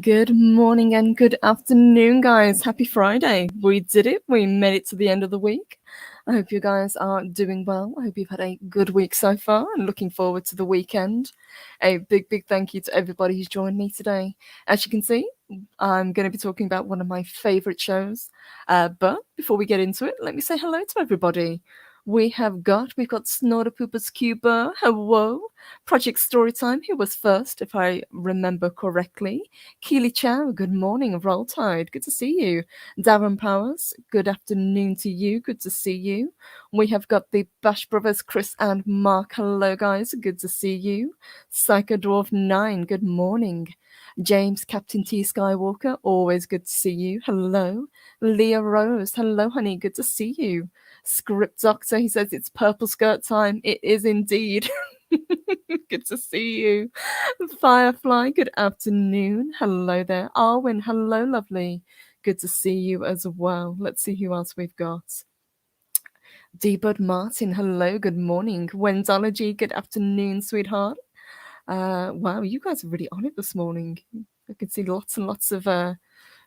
Good morning and good afternoon, guys. Happy Friday. We did it. We made it to the end of the week. I hope you guys are doing well. I hope you've had a good week so far and looking forward to the weekend. A big thank you to everybody who's joined me today. As you can see, I'm going to be talking about one of my favorite shows. But before we get into it, let me say hello to everybody. We've got Snorter Poopers Cuba. Hello. Project Storytime, who was first, if I remember correctly. Keely Chow, good morning. Roll Tide, good to see you. Darren Powers, good afternoon to you. Good to see you. We have got the Bash Brothers, Chris and Mark. Hello, guys. Good to see you. Psycho Dwarf 9, good morning. James, Captain T Skywalker, always good to see you. Hello. Leah Rose, hello, honey. Good to see you. Script Doctor, he says it's purple skirt time. It is indeed. Good to see you. Firefly, good afternoon. Hello there. Arwen, hello, lovely. Good to see you as well. Let's see who else we've got. D-Bud Martin, hello, good morning. Wendology, good afternoon, sweetheart. Wow, you guys are really on it this morning. I can see lots and lots of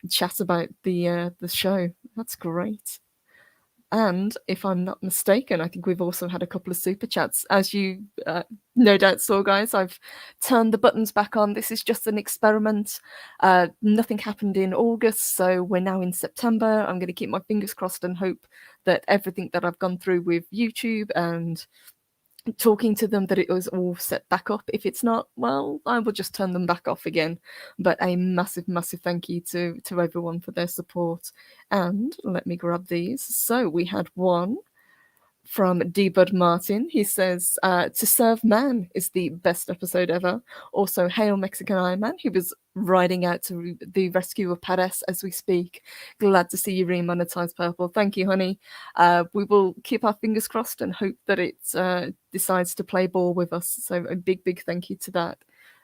chat about the show. That's great. And if I'm not mistaken, I think we've also had a couple of super chats. As you no doubt saw, guys, I've turned the buttons back on. This is just an experiment. Nothing happened in August, so we're now in September. I'm going to keep my fingers crossed and hope that everything that I've gone through with YouTube and talking to them, that it was all set back up. If it's not, well, I will just turn them back off again. But a massive thank you to everyone for their support. And let me grab these. So we had one from D-Bud Martin. He says, To Serve Man is the best episode ever. Also, Hail Mexican Iron Man, who was riding out to the rescue of Paris as we speak. Glad to see you remonetize Purple. Thank you, honey. We will keep our fingers crossed and hope that it decides to play ball with us. So a big thank you to that.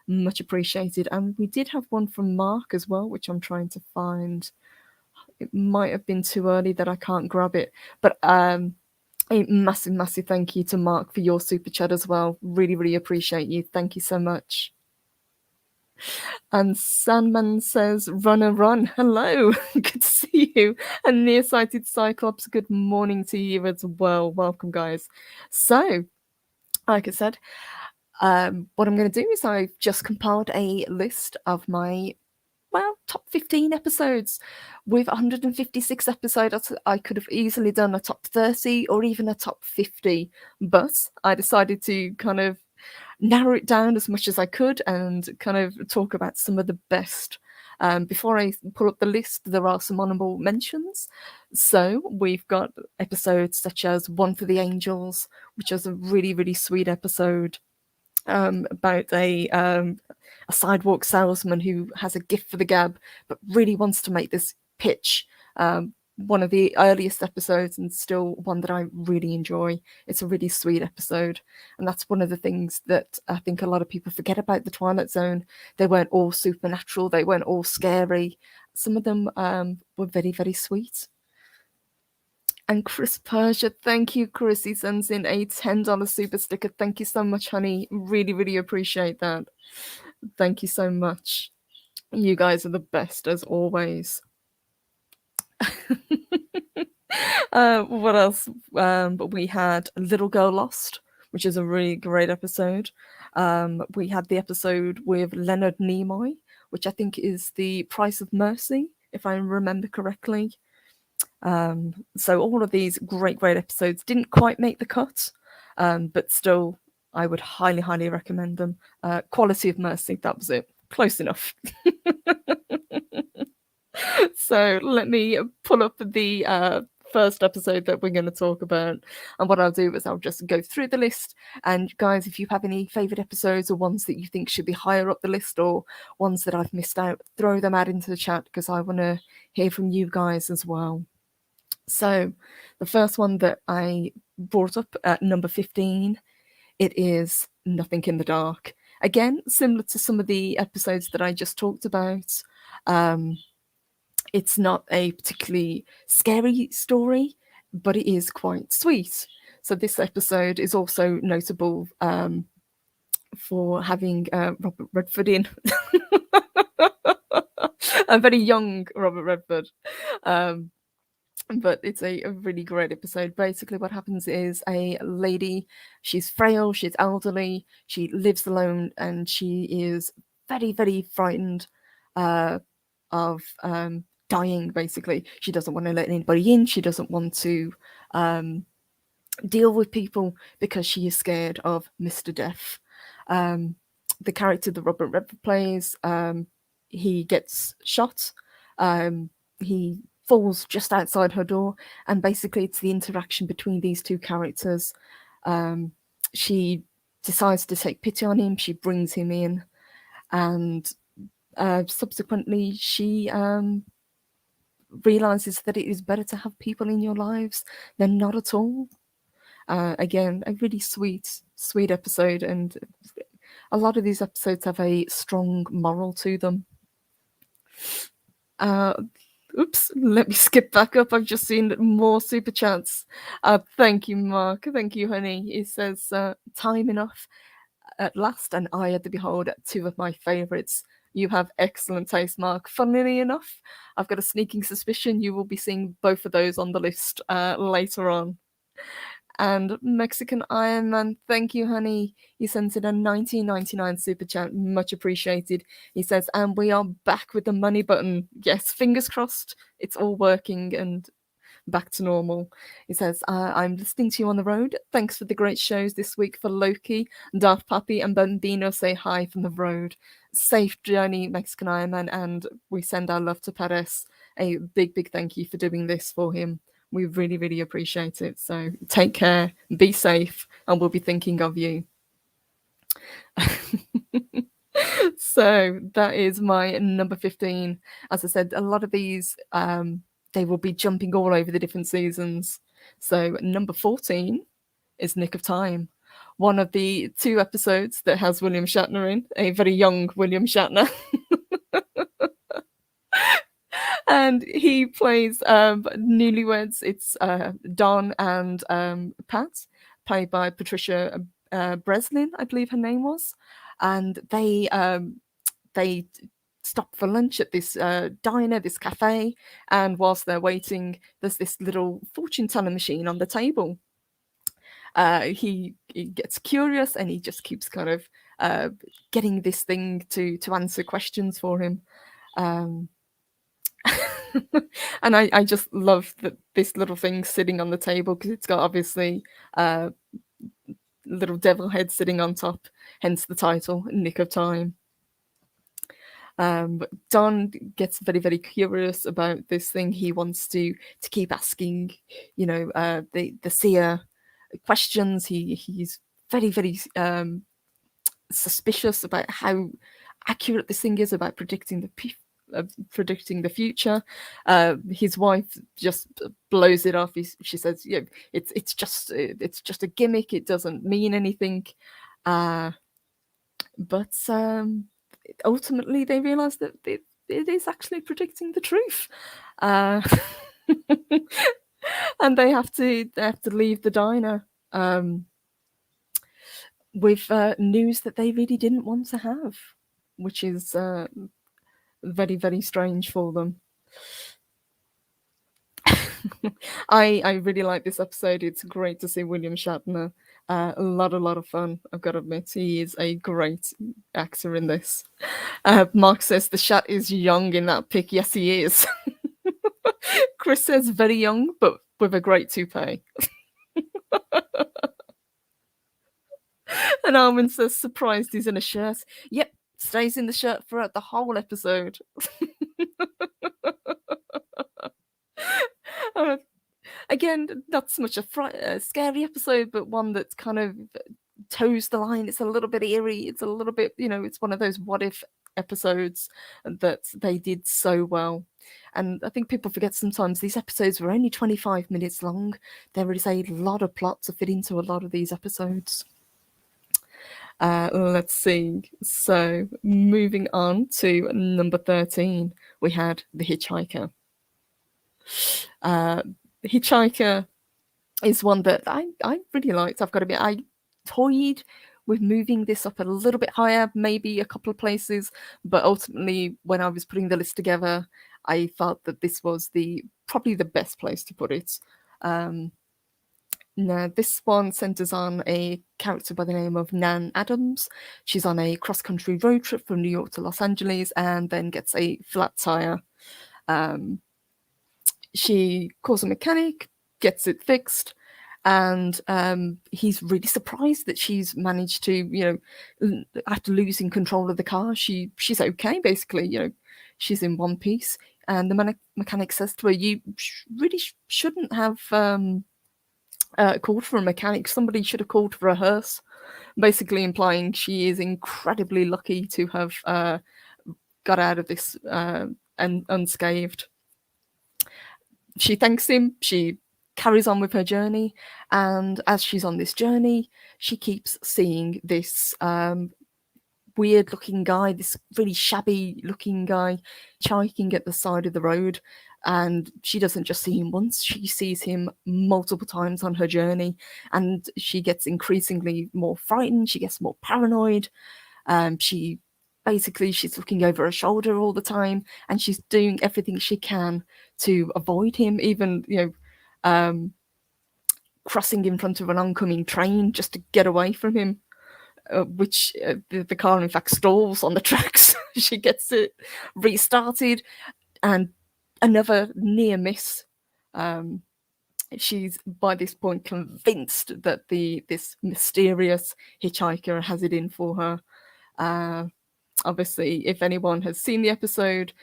Much appreciated. And we did have one from Mark as well, which I'm trying to find. It might have been too early that I can't grab it. But a massive thank you to Mark for your super chat as well. Really appreciate you. Thank you so much. And Sandman says, run. Hello. Good to see you. And Nearsighted Cyclops, good morning to you as well. Welcome, guys. So, like I said, what I'm going to do is I've just compiled a list of my top 15 episodes. With 156 episodes, I could have easily done a top 30 or even a top 50, but I decided to kind of narrow it down as much as I could and kind of talk about some of the best. Before I pull up the list, there are some honorable mentions. So we've got episodes such as One for the Angels, which is a really sweet episode. About a sidewalk salesman who has a gift for the gab, but really wants to make this pitch. One of the earliest episodes and still one that I really enjoy. It's a really sweet episode. And that's one of the things that I think a lot of people forget about the Twilight Zone. They weren't all supernatural. They weren't all scary. Some of them were very sweet. And Chris Persia, thank you, Chris. He sends in a $10 super sticker. Thank you so much, honey. Really appreciate that. Thank you so much. You guys are the best, as always. What else? We had Little Girl Lost, which is a really great episode. We had the episode with Leonard Nimoy, which I think is The Price of Mercy, if I remember correctly. So all of these great episodes didn't quite make the cut, but still I would highly recommend them. Quality of Mercy, that was it. Close enough. So let me pull up the first episode that we're going to talk about, and what I'll do is I'll just go through the list. And guys, if you have any favorite episodes or ones that you think should be higher up the list or ones that I've missed out, throw them out into the chat because I want to hear from you guys as well. So the first one that I brought up at number 15, it is Nothing in the Dark. Again, similar to some of the episodes that I just talked about. It's not a particularly scary story, but it is quite sweet. So this episode is also notable for having Robert Redford in. A very young Robert Redford. Um, but it's a really great episode. Basically, what happens is a lady, she's frail, she's elderly, she lives alone, and she is very, very frightened of dying, basically. She doesn't want to let anybody in, she doesn't want to deal with people because she is scared of Mr. Death. The character that Robert Redford plays, he gets shot. He falls just outside her door, and basically it's the interaction between these two characters. She decides to take pity on him. She brings him in, and subsequently she realizes that it is better to have people in your lives than not at all. Again, a really sweet episode, and a lot of these episodes have a strong moral to them. Oops, let me skip back up. I've just seen more super chats. Thank you, Mark. Thank you, honey. He says, time enough at last, and I at the behold, two of my favourites. You have excellent taste, Mark. Funnily enough, I've got a sneaking suspicion you will be seeing both of those on the list later on. And Mexican Iron Man, thank you, honey. He sent in a 1999 super chat, much appreciated. He says, and we are back with the money button. Yes, fingers crossed, it's all working and back to normal. He says, I'm listening to you on the road. Thanks for the great shows this week for Loki, Darth Puppy, and Bambino say hi from the road. Safe journey, Mexican Iron Man, and we send our love to Perez. A big, big thank you for doing this for him. We really, really appreciate it. So take care, be safe, and we'll be thinking of you. So that is my number 15. As I said, a lot of these, they will be jumping all over the different seasons. So number 14 is Nick of Time. One of the 2 episodes that has William Shatner in, a very young William Shatner. And he plays newlyweds. It's Don and Pat, played by Patricia Breslin, I believe her name was. And they stop for lunch at this diner, this cafe, and whilst they're waiting, there's this little fortune teller machine on the table. He gets curious, and he just keeps kind of getting this thing to answer questions for him. And I just love that this little thing sitting on the table, because it's got obviously little devil head sitting on top, hence the title, Nick of Time. But Don gets very, very curious about this thing. He wants to keep asking, the seer questions. He's very, very suspicious about how accurate this thing is about predicting the future. His wife just blows it off. She says, "Yeah, it's just a gimmick. It doesn't mean anything." But ultimately, they realize that it is actually predicting the truth, and they have to leave the diner with news that they really didn't want to have, which is very, very strange for them. I really like this episode. It's great to see William Shatner. A lot of fun, I've got to admit. He is a great actor in this. Mark says the Shat is young in that pic. Yes, he is. Chris says very young, but with a great toupee. And Armin says surprised he's in a shirt. Yep, stays in the shirt throughout the whole episode. Again, not so much a scary episode, but one that's kind of toes the line. It's a little bit eerie. It's a little bit, it's one of those what if episodes that they did so well. And I think people forget sometimes these episodes were only 25 minutes long. There is a lot of plot to fit into a lot of these episodes. Let's see. So moving on to number 13, we had The Hitchhiker. Hitchhiker is one that I really liked. I've got to admit, I toyed with moving this up a little bit higher, maybe a couple of places, but ultimately, when I was putting the list together, I felt that this was probably the best place to put it. Now, this one centers on a character by the name of Nan Adams. She's on a cross-country road trip from New York to Los Angeles and then gets a flat tire. She calls a mechanic, gets it fixed, and he's really surprised that she's managed to, after losing control of the car, she's okay, basically. She's in one piece. And the mechanic says to her, "You really shouldn't have called for a mechanic. Somebody should have called for a hearse," basically implying she is incredibly lucky to have got out of this unscathed. She thanks him. She carries on with her journey, and as she's on this journey, she keeps seeing this weird looking guy, this really shabby looking guy, hitchhiking at the side of the road. And she doesn't just see him once, she sees him multiple times on her journey, and she gets increasingly more frightened, she gets more paranoid. She's looking over her shoulder all the time, and she's doing everything she can to avoid him, even crossing in front of an oncoming train just to get away from him. Which the car in fact stalls on the tracks. She gets it restarted, and another near miss. She's by this point convinced that this mysterious hitchhiker has it in for her. Obviously, if anyone has seen the episode,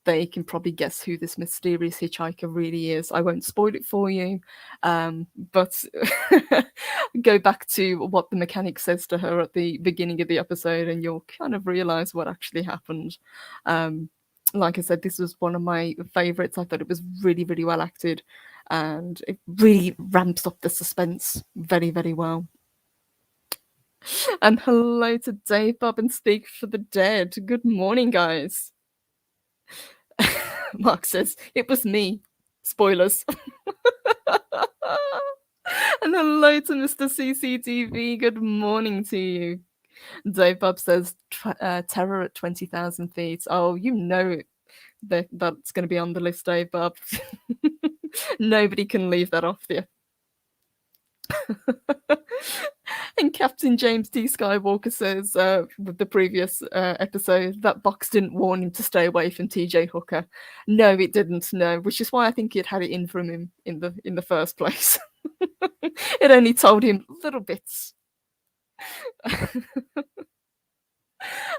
they can probably guess who this mysterious hitchhiker really is. I won't spoil it for you, but go back to what the mechanic says to her at the beginning of the episode, and you'll kind of realize what actually happened. Like I said, this was one of my favorites. I thought it was really, really well acted, and it really ramps up the suspense very, very well. And hello to Dave, Bob, and Speak for the Dead. Good morning, guys. Mark says, "It was me." Spoilers. And hello to Mr. CCTV. Good morning to you. Dave Bob says, "Terror at 20,000 feet." Oh, you know that's going to be on the list, Dave Bob. Nobody can leave that off there. And Captain James D. Skywalker says, with the previous episode, that box didn't warn him to stay away from TJ Hooker. No, it didn't. No, which is why I think it had it in from him in the first place. It only told him little bits.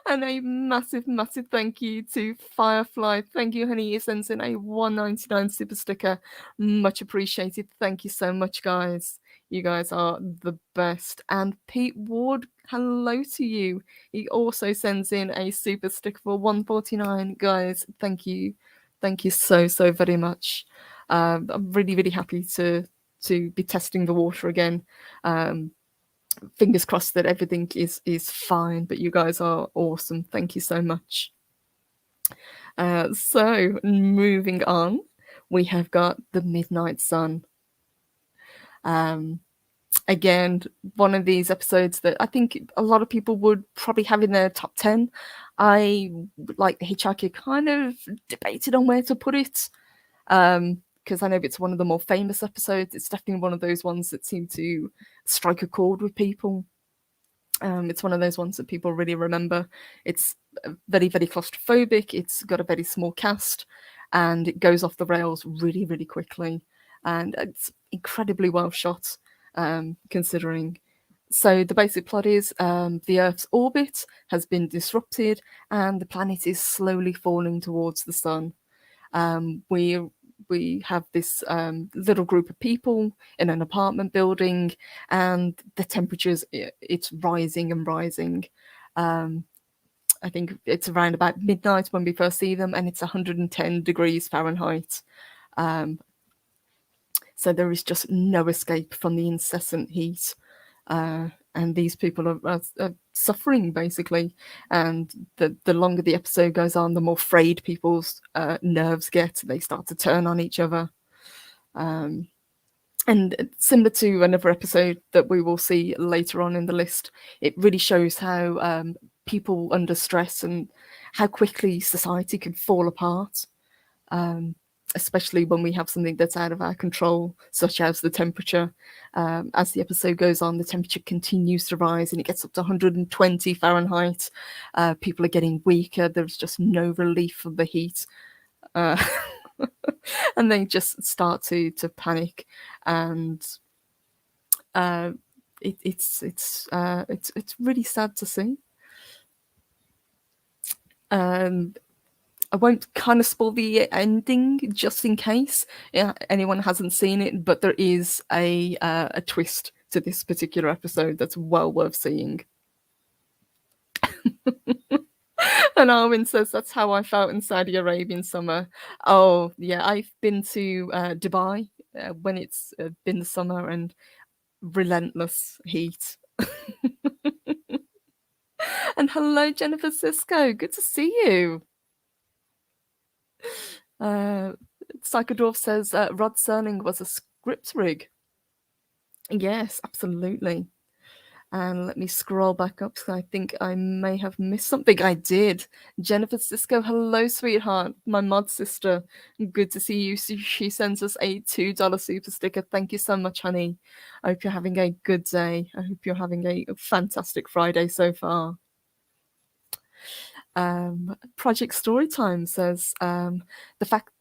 And a massive, massive thank you to Firefly. Thank you, honey. You sent in a $1.99 super sticker. Much appreciated. Thank you so much, guys. You guys are the best. And Pete Ward, hello to you. He also sends in a super sticker for $1.49. Guys, thank you. Thank you so, so very much. I'm really, really happy to be testing the water again. Fingers crossed that everything is fine, but you guys are awesome. Thank you so much. So moving on, we have got The Midnight Sun. Again, one of these episodes that I think a lot of people would probably have in their top 10. I, like The Hitchhiker, kind of debated on where to put it, because I know it's one of the more famous episodes. It's definitely one of those ones that seem to strike a chord with people. It's one of those ones that people really remember. It's very, very claustrophobic. It's got a very small cast, and it goes off the rails really, really quickly. And it's incredibly well shot, considering. So the basic plot is the Earth's orbit has been disrupted, and the planet is slowly falling towards the sun. We have this little group of people in an apartment building, and the temperatures, it's rising and rising. I think it's around about midnight when we first see them, and it's 110 degrees Fahrenheit. So there is just no escape from the incessant heat. And these people are suffering, basically. And the longer the episode goes on, the more frayed people's nerves get. They start to turn on each other. And similar to another episode that we will see later on in the list, it really shows how people under stress and how quickly society can fall apart, especially when we have something that's out of our control, such as the temperature. As the episode goes on, the temperature continues to rise and it gets up to 120 Fahrenheit. People are getting weaker. There's just no relief from the heat. Uh, and they just start to panic, and it's really sad to see. I won't kind of spoil the ending just in case anyone hasn't seen it, but there is a twist to this particular episode that's well worth seeing. And Arwen says that's how I felt in Saudi Arabian summer. Oh yeah, I've been to Dubai when it's been the summer, and relentless heat. And hello, Jennifer Sisko. Good to see you. Psychodorf says Rod Serling was a script rig. Yes, absolutely. And let me scroll back up because I think I may have missed something. I did. Jennifer Sisko, hello, sweetheart. My mod sister. Good to see you. She sends us a $2 super sticker. Thank you so much, honey. I hope you're having a good day. I hope you're having a fantastic Friday so far. Project Storytime says the fact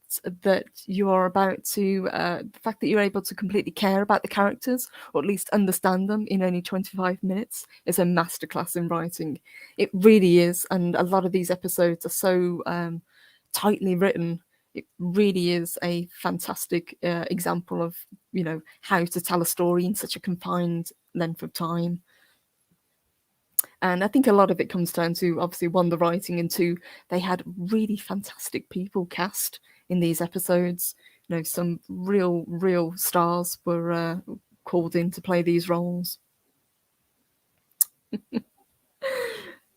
that you are about to the fact that you're able to completely care about the characters, or at least understand them in only 25 minutes, is a masterclass in writing. It really is, and a lot of these episodes are so tightly written. It really is a fantastic example of how to tell a story in such a confined length of time. And I think a lot of it comes down to, obviously, one, the writing, and two, they had really fantastic people cast in these episodes. Some real stars were called in to play these roles.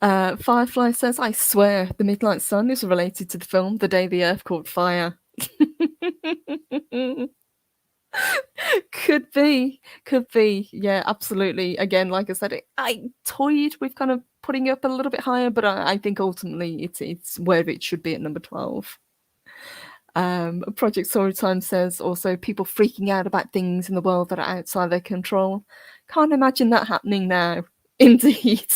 Firefly says, I swear the Midnight Sun is related to the film The Day the Earth Caught Fire. Could be. Yeah, absolutely. Again, like I said, I toyed with kind of putting it up a little bit higher, but I think ultimately it's where it should be at number 12. Project Storytime says also people freaking out about things in the world that are outside their control. Can't imagine that happening now. Indeed.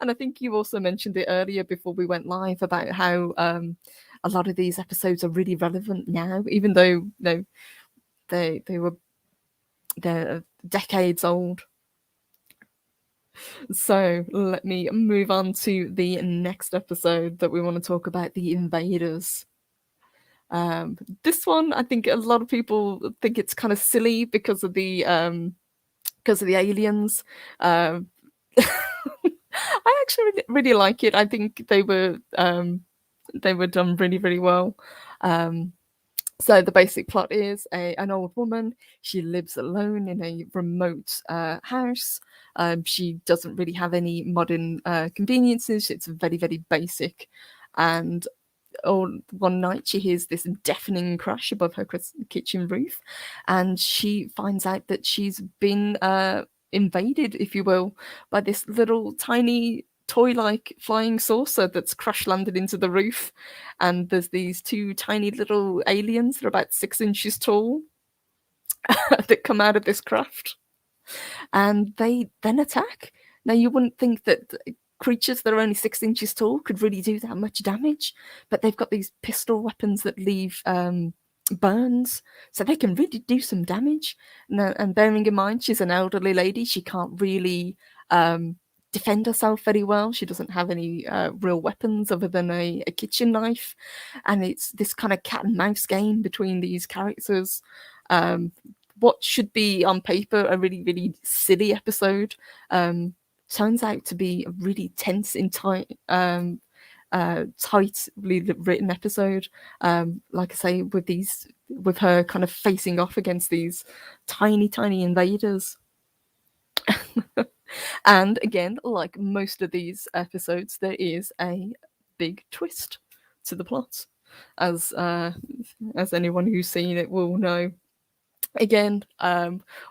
And I think you also mentioned it earlier before we went live about how a lot of these episodes are really relevant now, even though they're decades old. So let me move on to the next episode that we want to talk about, the Invaders. This one, I think a lot of people think it's kind of silly because of the aliens. I actually really like it. I think they were done really well. So the basic plot is an old woman. She lives alone in a remote house. She doesn't really have any modern conveniences. It's very basic. And one night she hears this deafening crash above her kitchen roof, and she finds out that she's been invaded, if you will, by this little tiny toy-like flying saucer that's crash landed into the roof. And there's these two tiny little aliens that are about 6 inches tall that come out of this craft, and they then attack. Now, you wouldn't think that creatures that are only 6 inches tall could really do that much damage, but they've got these pistol weapons that leave burns, so they can really do some damage. And bearing in mind she's an elderly lady, she can't really defend herself very well. She doesn't have any real weapons other than a kitchen knife, and it's this kind of cat and mouse game between these characters. What should be on paper a really silly episode turns out to be a really tense and tightly written episode. Like I say, with her kind of facing off against these tiny invaders. And again, like most of these episodes, there is a big twist to the plot, as anyone who's seen it will know. Again,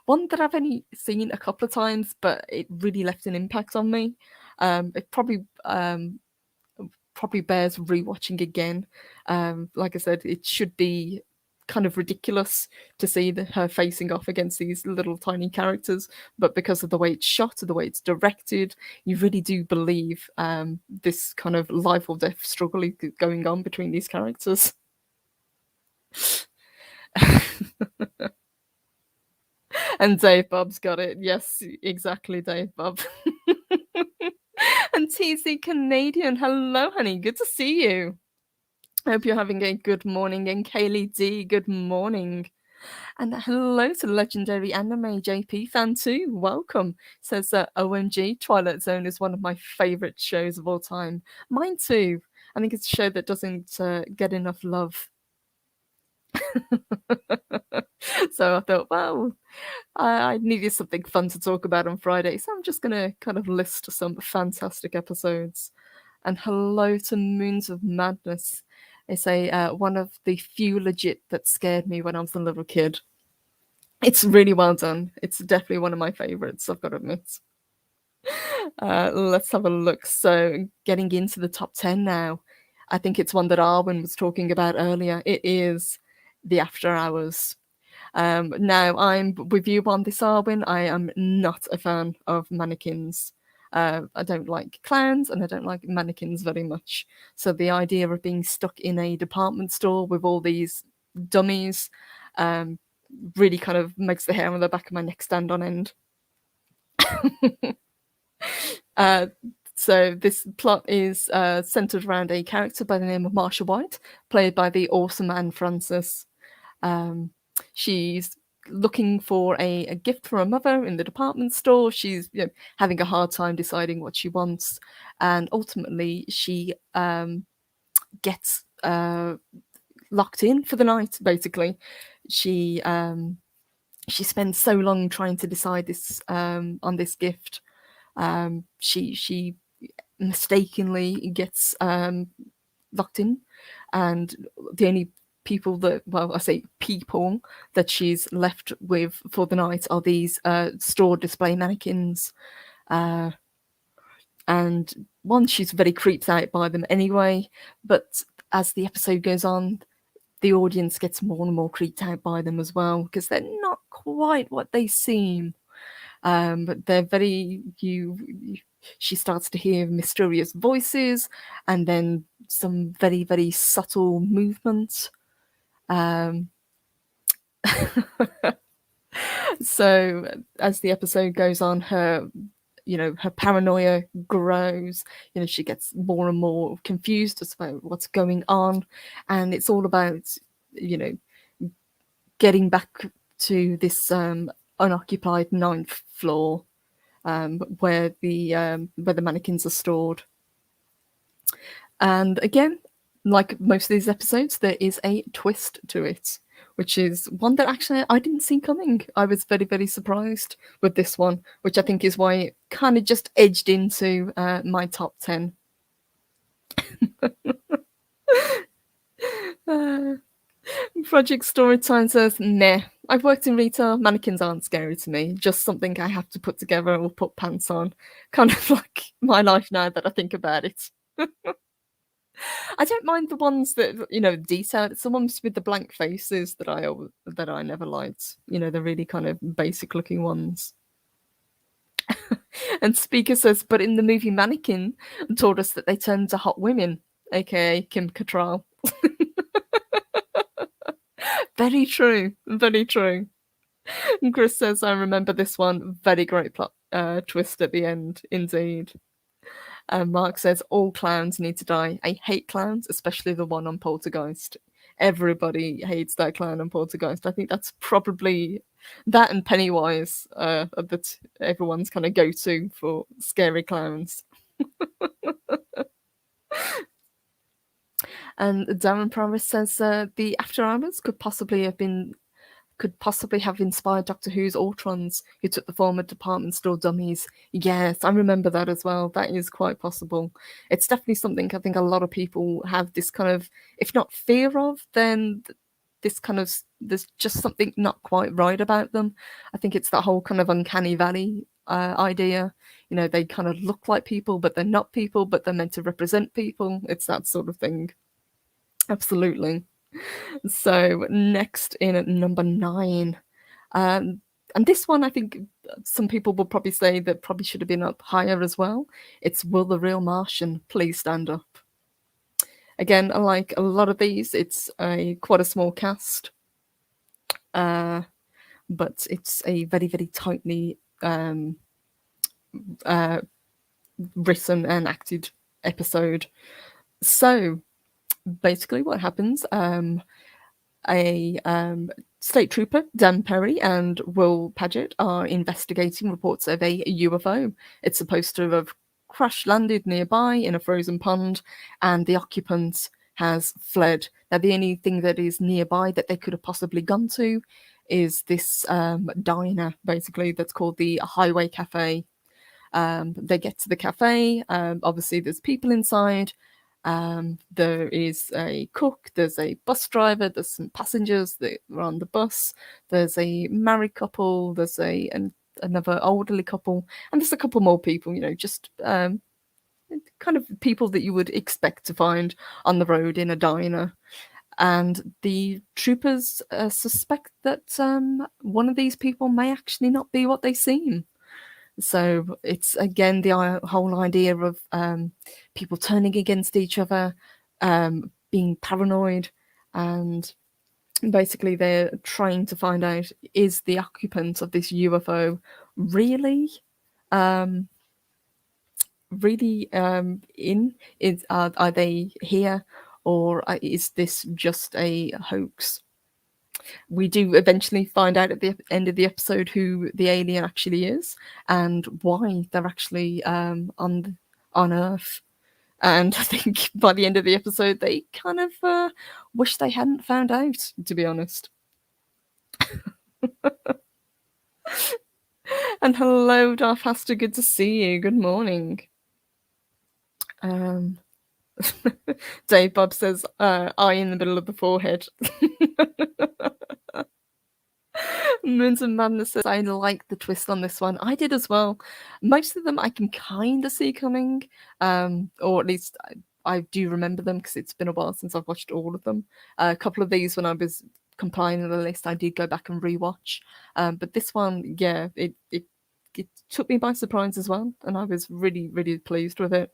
one that I've only seen a couple of times, but it really left an impact on me. It probably bears rewatching again. Like I said, it should be kind of ridiculous to see her facing off against these little tiny characters, but because of the way it's shot, the way it's directed, you really do believe this kind of life or death struggle going on between these characters. And Dave Bob's got it. Yes, exactly, Dave Bob. And TC Canadian, hello, honey. Good to see you. I hope you're having a good morning. And Kaylee D, good morning. And hello to legendary anime JP fan too. Welcome. Says OMG, Twilight Zone is one of my favourite shows of all time. Mine too. I think it's a show that doesn't get enough love. So I thought, well, I needed something fun to talk about on Friday, so I'm just going to kind of list some fantastic episodes. And hello to Moons of Madness. They say one of the few legit that scared me when I was a little kid. It's really well done. It's definitely one of my favorites, I've got to admit. Let's have a look. So getting into the top 10 now. I think it's one that Arwen was talking about earlier. It is The After Hours. Now, I'm with you on this, Arwen. I am not a fan of mannequins. I don't like clowns and I don't like mannequins very much. So the idea of being stuck in a department store with all these dummies really kind of makes the hair on the back of my neck stand on end. So this plot is centered around a character by the name of Marsha White, played by the awesome Anne Francis. She's looking for a gift for her mother in the department store. She's having a hard time deciding what she wants, and ultimately she gets locked in for the night. Basically, she spends so long trying to decide this on this gift. She mistakenly gets locked in, and the only people that, well, I say people that she's left with for the night are these store display mannequins. And one, she's very creeped out by them anyway, but as the episode goes on, the audience gets more and more creeped out by them as well, because they're not quite what they seem. But they're very, she starts to hear mysterious voices and then some very, very subtle movements. So as the episode goes on, her paranoia grows. She gets more and more confused as about what's going on, and it's all about getting back to this unoccupied ninth floor where the mannequins are stored. And again, like most of these episodes, there is a twist to it, which is one that actually I didn't see coming. I was very, very surprised with this one, which I think is why it kind of just edged into my top 10. Project Storytime says, meh. I've worked in retail. Mannequins aren't scary to me. Just something I have to put together or put pants on. Kind of like my life now that I think about it. I don't mind the ones that detailed. It's the ones with the blank faces that I never liked. The really kind of basic looking ones. And Speaker says, but in the movie Mannequin, told us that they turned to hot women, aka Kim Cattrall. Very true. Very true. And Chris says, I remember this one. Very great plot twist at the end, indeed. Mark says, all clowns need to die. I hate clowns, especially the one on Poltergeist. Everybody hates that clown on Poltergeist. I think that's probably that and Pennywise that everyone's kind of go-to for scary clowns. And Darren Promise says the After Hours could possibly have inspired Doctor Who's Ultrons, who took the form of department store dummies. Yes, I remember that as well. That is quite possible. It's definitely something I think a lot of people have this kind of, if not fear of, then this kind of there's just something not quite right about them. I think it's that whole kind of uncanny valley idea. You know, they kind of look like people, but they're not people, but they're meant to represent people. It's that sort of thing. Absolutely. So next in at number 9, um, and this one I think some people will probably say that probably should have been up higher as well. It's Will the Real Martian Please Stand Up? Again, like a lot of these, it's a quite a small cast, but it's a very, very tightly written and acted episode. So basically, what happens? A state trooper, Dan Perry, and Will Paget are investigating reports of a UFO. It's supposed to have crash landed nearby in a frozen pond, and the occupant has fled. Now, the only thing that is nearby that they could have possibly gone to is this diner, basically, that's called the Highway Cafe. They get to the cafe. Obviously, there's people inside. There is a cook, there's a bus driver, there's some passengers that are on the bus, there's a married couple, there's another elderly couple, and there's a couple more people, you know, just kind of people that you would expect to find on the road in a diner. And the troopers suspect that one of these people may actually not be what they seem. So it's again the whole idea of people turning against each other, being paranoid, and basically they're trying to find out, is the occupant of this UFO really in? Are they here, or is this just a hoax? We do eventually find out at the end of the episode who the alien actually is and why they're actually on Earth. And I think by the end of the episode, they kind of wish they hadn't found out, to be honest. And hello, Darth Haster, good to see you. Good morning. Dave Bob says, eye in the middle of the forehead. Moons and Madness says, I like the twist on this one. I did as well. Most of them I can kind of see coming, or at least I do remember them because it's been a while since I've watched all of them. A couple of these, when I was compiling the list, I did go back and rewatch. But this one, yeah, it took me by surprise as well, and I was really, really pleased with it.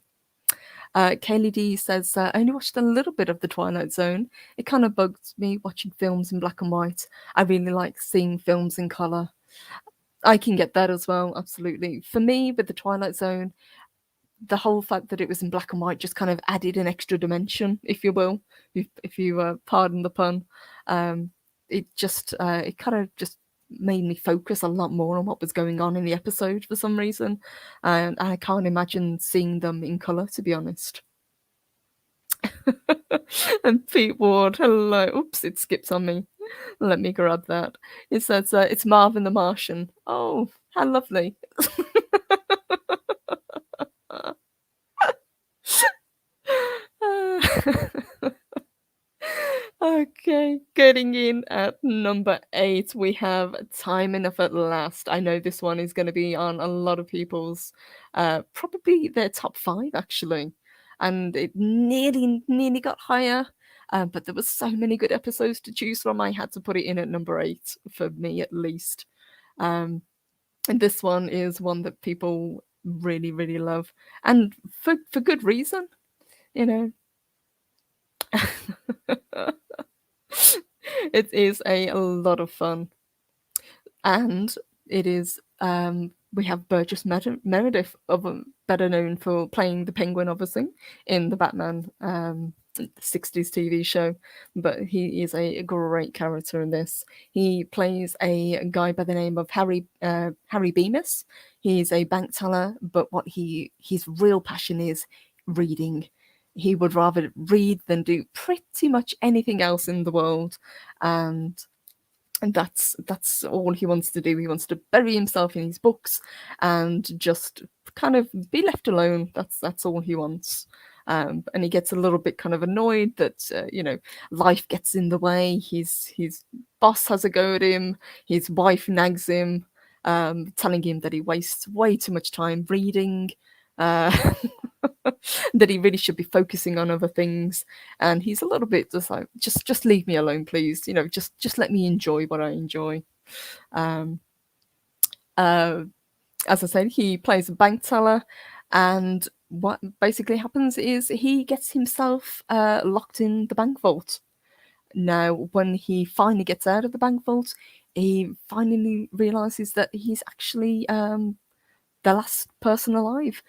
Kaylee D says, I only watched a little bit of The Twilight Zone. It kind of bugs me watching films in black and white. I really like seeing films in colour. I can get that as well, absolutely. For me, with The Twilight Zone, the whole fact that it was in black and white just kind of added an extra dimension, if you will, if you pardon the pun. It kind of just made me focus a lot more on what was going on in the episode for some reason. And I can't imagine seeing them in colour, to be honest. And Pete Ward, hello. Oops, it skips on me. Let me grab that. It says, it's Marvin the Martian. Oh, how lovely. Okay, getting in at number 8, we have Time Enough at Last. I know this one is going to be on a lot of people's, probably their top 5 actually, and it nearly got higher, but there were so many good episodes to choose from. I had to put it in at number 8 for me at least. And this one is one that people really, really love, and for good reason, you know. It is a lot of fun, and it is we have Burgess Meredith, better known for playing the Penguin, obviously, in the Batman 60s TV show, but he is a great character in this. He plays a guy by the name of Harry Bemis. He's a bank teller, but what his real passion is reading. He would rather read than do pretty much anything else in the world, and that's all he wants to do. He wants to bury himself in his books and just kind of be left alone. That's all he wants. And he gets a little bit kind of annoyed that life gets in the way. His boss has a go at him. His wife nags him, telling him that he wastes way too much time reading. Uh, that he really should be focusing on other things, and he's a little bit just like, just leave me alone, please. Just let me enjoy what I enjoy. Um, uh, as I said, he plays a bank teller, and what basically happens is he gets himself locked in the bank vault. Now, when he finally gets out of the bank vault, he finally realizes that he's actually the last person alive.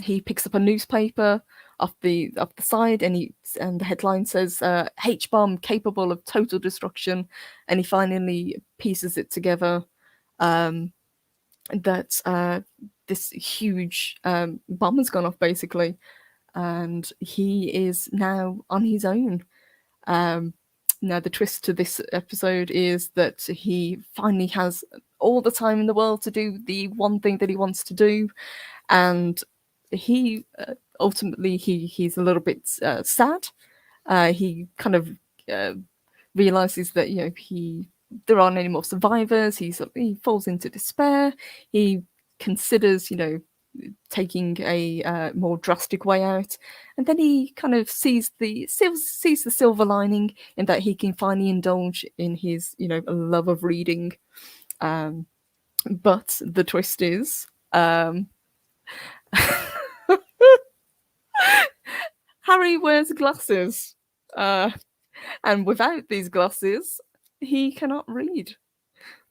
He picks up a newspaper off the side, and the headline says H bomb capable of total destruction, and he finally pieces it together that this huge bomb has gone off basically, and he is now on his own. Now, the twist to this episode is that he finally has all the time in the world to do the one thing that he wants to do, and he ultimately he's a little bit sad. He kind of realizes that there aren't any more survivors. He falls into despair. He considers taking a more drastic way out, and then he kind of sees the silver lining in that he can finally indulge in his love of reading. But the twist is Harry wears glasses, and without these glasses, he cannot read.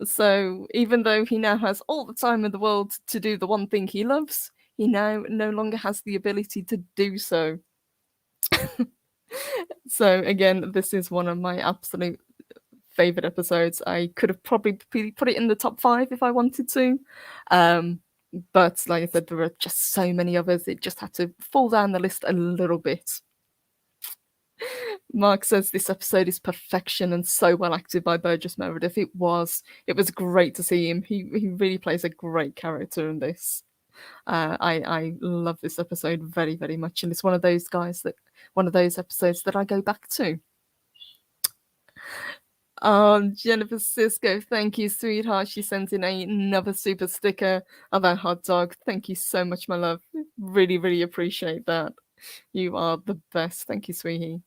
So even though he now has all the time in the world to do the one thing he loves, he now no longer has the ability to do so. So again, this is one of my absolute favorite episodes. I could have probably put it in the top 5 if I wanted to. But like I said, there are just so many others. It just had to fall down the list a little bit. Mark says this episode is perfection and so well acted by Burgess Meredith. It was great to see him. He really plays a great character in this. I love this episode very, very much, and it's one of those episodes that I go back to. Jennifer Cisco, thank you, sweetheart. She sends in another super sticker of a hot dog. Thank you so much, my love. Really, really appreciate that. You are the best. Thank you, sweetie.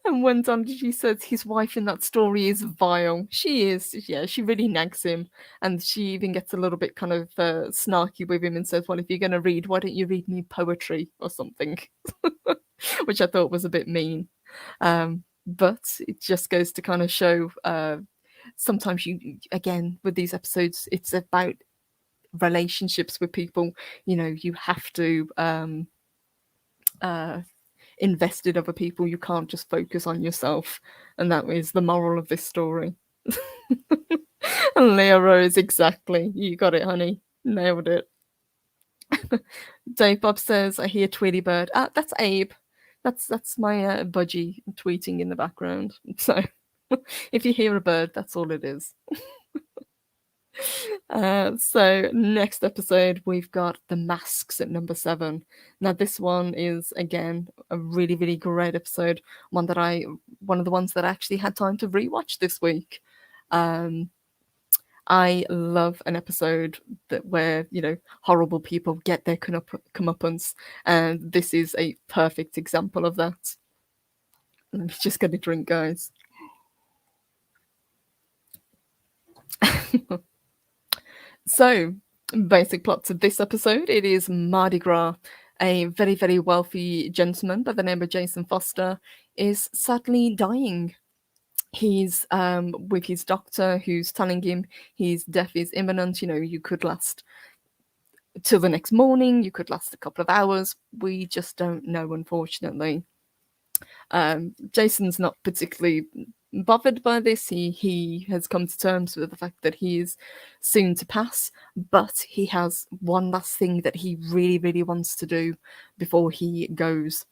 And when Donji says his wife in that story is vile, she is. Yeah, she really nags him, and she even gets a little bit kind of snarky with him and says, "Well, if you're going to read, why don't you read me poetry or something?" Which I thought was a bit mean. But it just goes to kind of show sometimes again with these episodes, it's about relationships with people. You have to invest in other people. You can't just focus on yourself, and that is the moral of this story. And Leah Rose, exactly. You got it, honey. Nailed it. Dave Bob says, I hear Tweety Bird. That's Abe. That's my budgie tweeting in the background. So if you hear a bird, that's all it is. So next episode, we've got The Masks at number 7. Now this one is again a really, really great episode. One of the ones that I actually had time to rewatch this week. I love an episode where horrible people get their comeuppance, and this is a perfect example of that. Let me just get a drink, guys. So, basic plots of this episode: it is Mardi Gras. A very, very wealthy gentleman by the name of Jason Foster is sadly dying. He's with his doctor, who's telling him his death is imminent. You could last till the next morning, you could last a couple of hours. We just don't know, unfortunately. Jason's not particularly bothered by this. He has come to terms with the fact that he is soon to pass, but he has one last thing that he really, really wants to do before he goes.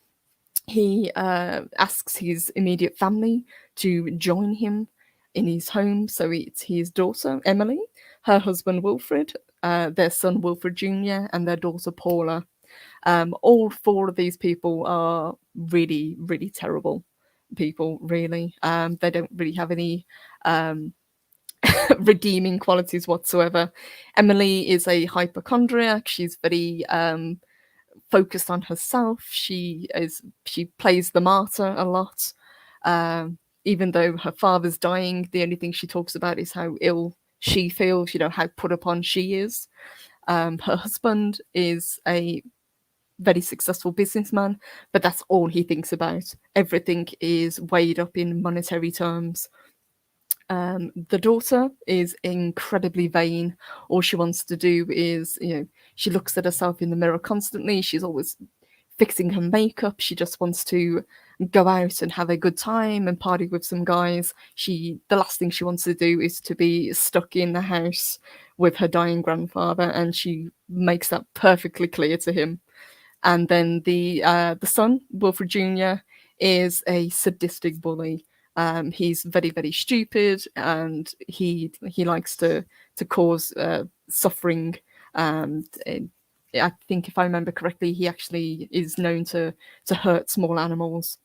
He asks his immediate family to join him in his home. So it's his daughter, Emily, her husband Wilfred, their son Wilfred Jr., and their daughter Paula. All four of these people are really, really terrible people, really. They don't really have any redeeming qualities whatsoever. Emily is a hypochondriac. She's very focused on herself. She plays the martyr a lot. Even though her father's dying, the only thing she talks about is how ill she feels, how put upon she is. Her husband is a very successful businessman, but that's all he thinks about. Everything is weighed up in monetary terms. The daughter is incredibly vain. All she wants to do is, she looks at herself in the mirror constantly. She's always fixing her makeup. She just wants to go out and have a good time and party with some guys. The last thing she wants to do is to be stuck in the house with her dying grandfather, and she makes that perfectly clear to him. And then the son, Wilfred Jr., is a sadistic bully. He's very, very stupid, and he likes to cause suffering. And I think, if I remember correctly, he actually is known to hurt small animals.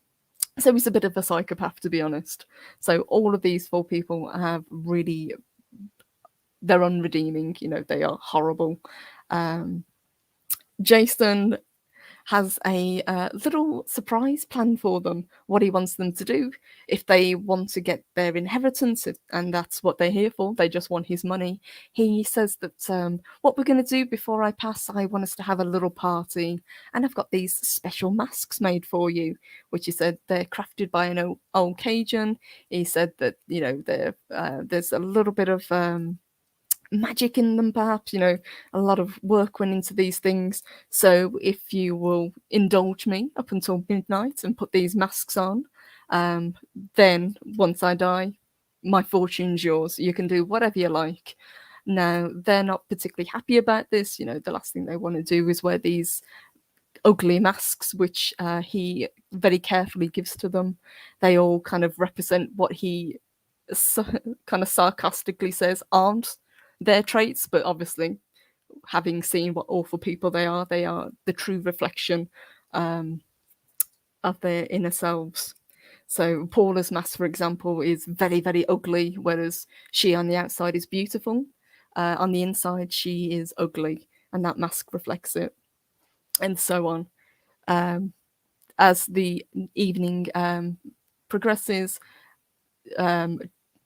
So he's a bit of a psychopath, to be honest. So all of these four people have really, they're unredeeming. They are horrible. Jason has a little surprise plan for them, what he wants them to do. If they want to get their inheritance, and that's what they're here for, they just want his money. He says that what we're going to do before I pass, I want us to have a little party, and I've got these special masks made for you, which he said they're crafted by an old Cajun. He said that, there's a little bit of magic in them, perhaps. A lot of work went into these things. So if you will indulge me up until midnight and put these masks on, then once I die, my fortune's yours. You can do whatever you like. Now, they're not particularly happy about this. The last thing they want to do is wear these ugly masks, which he very carefully gives to them. They all kind of represent what he kind of sarcastically says aren't their traits, but obviously, having seen what awful people they are the true reflection of their inner selves. So Paula's mask, for example, is very, very ugly, whereas she on the outside is beautiful. On the inside, she is ugly, and that mask reflects it, and so on. As the evening progresses,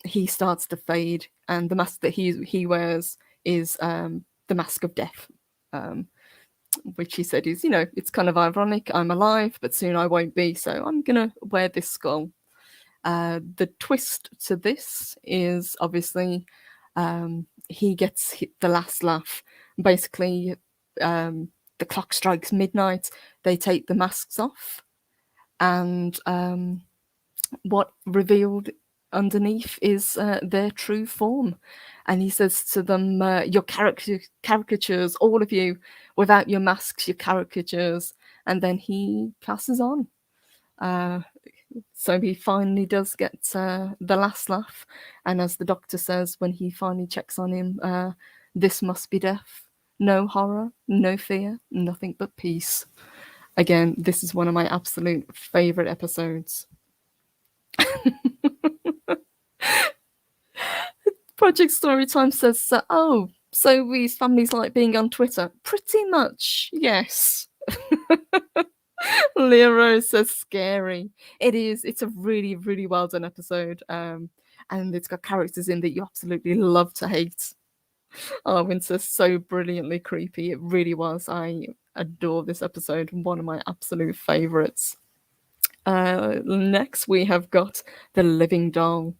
he starts to fade, and the mask that he wears is the mask of death, which he said is, it's kind of ironic. I'm alive, but soon I won't be, so I'm gonna wear this skull. The twist to this is obviously he gets the last laugh. Basically, the clock strikes midnight. They take the masks off, and what revealed underneath is their true form. And he says to them, your caricatures, all of you, without your masks, your caricatures. And then he passes on. So he finally does get the last laugh. And as the doctor says, when he finally checks on him, this must be death. No horror, no fear, nothing but peace. Again, this is one of my absolute favorite episodes. Project Storytime says, so these families like being on Twitter? Pretty much, yes. Lero says scary. It is. It's a really, really well done episode. And it's got characters in that you absolutely love to hate. Winter's so brilliantly creepy. It really was. I adore this episode. One of my absolute favorites. Next, we have got The Living Doll.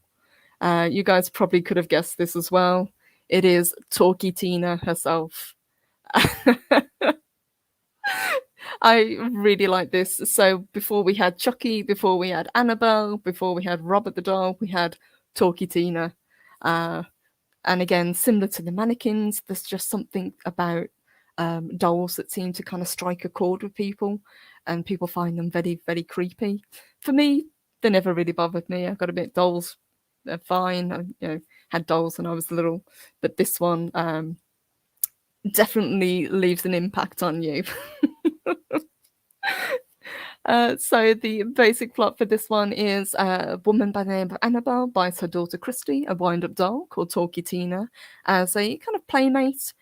You guys probably could have guessed this as well. It is Talkie Tina herself. I really like this. So before we had Chucky, before we had Annabelle, before we had Robert the Doll, we had Talkie Tina. And again, similar to the mannequins, there's just something about dolls that seem to kind of strike a chord with people, and people find them very, very creepy. For me, they never really bothered me. I've got to admit, dolls they're fine. I had dolls when I was little, but this one definitely leaves an impact on you. So the basic plot for this one is a woman by the name of Annabelle buys her daughter Christy a wind-up doll called Talkie Tina as a kind of playmate.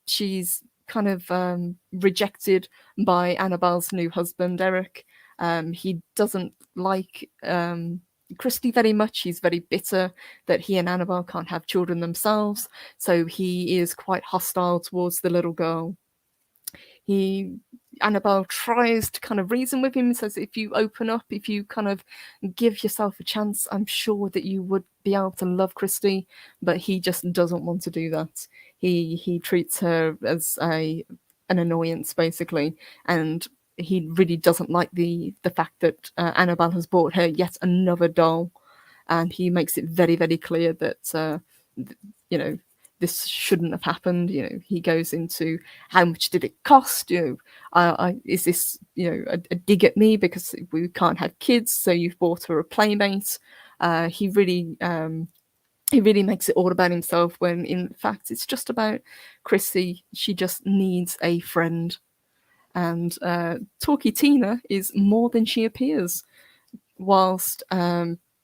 She's kind of rejected by Annabelle's new husband, Eric. He doesn't like Christy very much. He's very bitter that he and Annabelle can't have children themselves, so he is quite hostile towards the little girl. Annabelle tries to kind of reason with him, says if you open up, if you kind of give yourself a chance, I'm sure that you would be able to love Christy, but he just doesn't want to do that. He treats her as an annoyance, basically, and he really doesn't like the fact that Annabelle has bought her yet another doll, and he makes it very, very clear that this shouldn't have happened. He goes into how much did it cost? Is this a dig at me because we can't have kids? So you've bought her a playmate. He really makes it all about himself when in fact it's just about Chrissy. She just needs a friend, and Talkie Tina is more than she appears. Whilst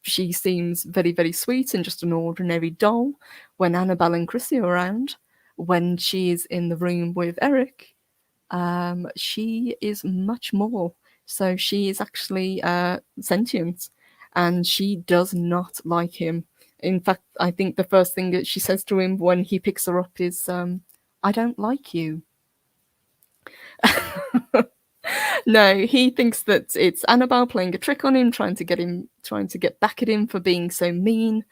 she seems very, very sweet and just an ordinary doll when Annabelle and Chrissy are around, when she is in the room with Eric, she is much more. So she is actually sentient, and she does not like him. In fact, I think the first thing that she says to him when he picks her up is, I don't like you. No, he thinks that it's Annabelle playing a trick on him, trying to get back at him for being so mean.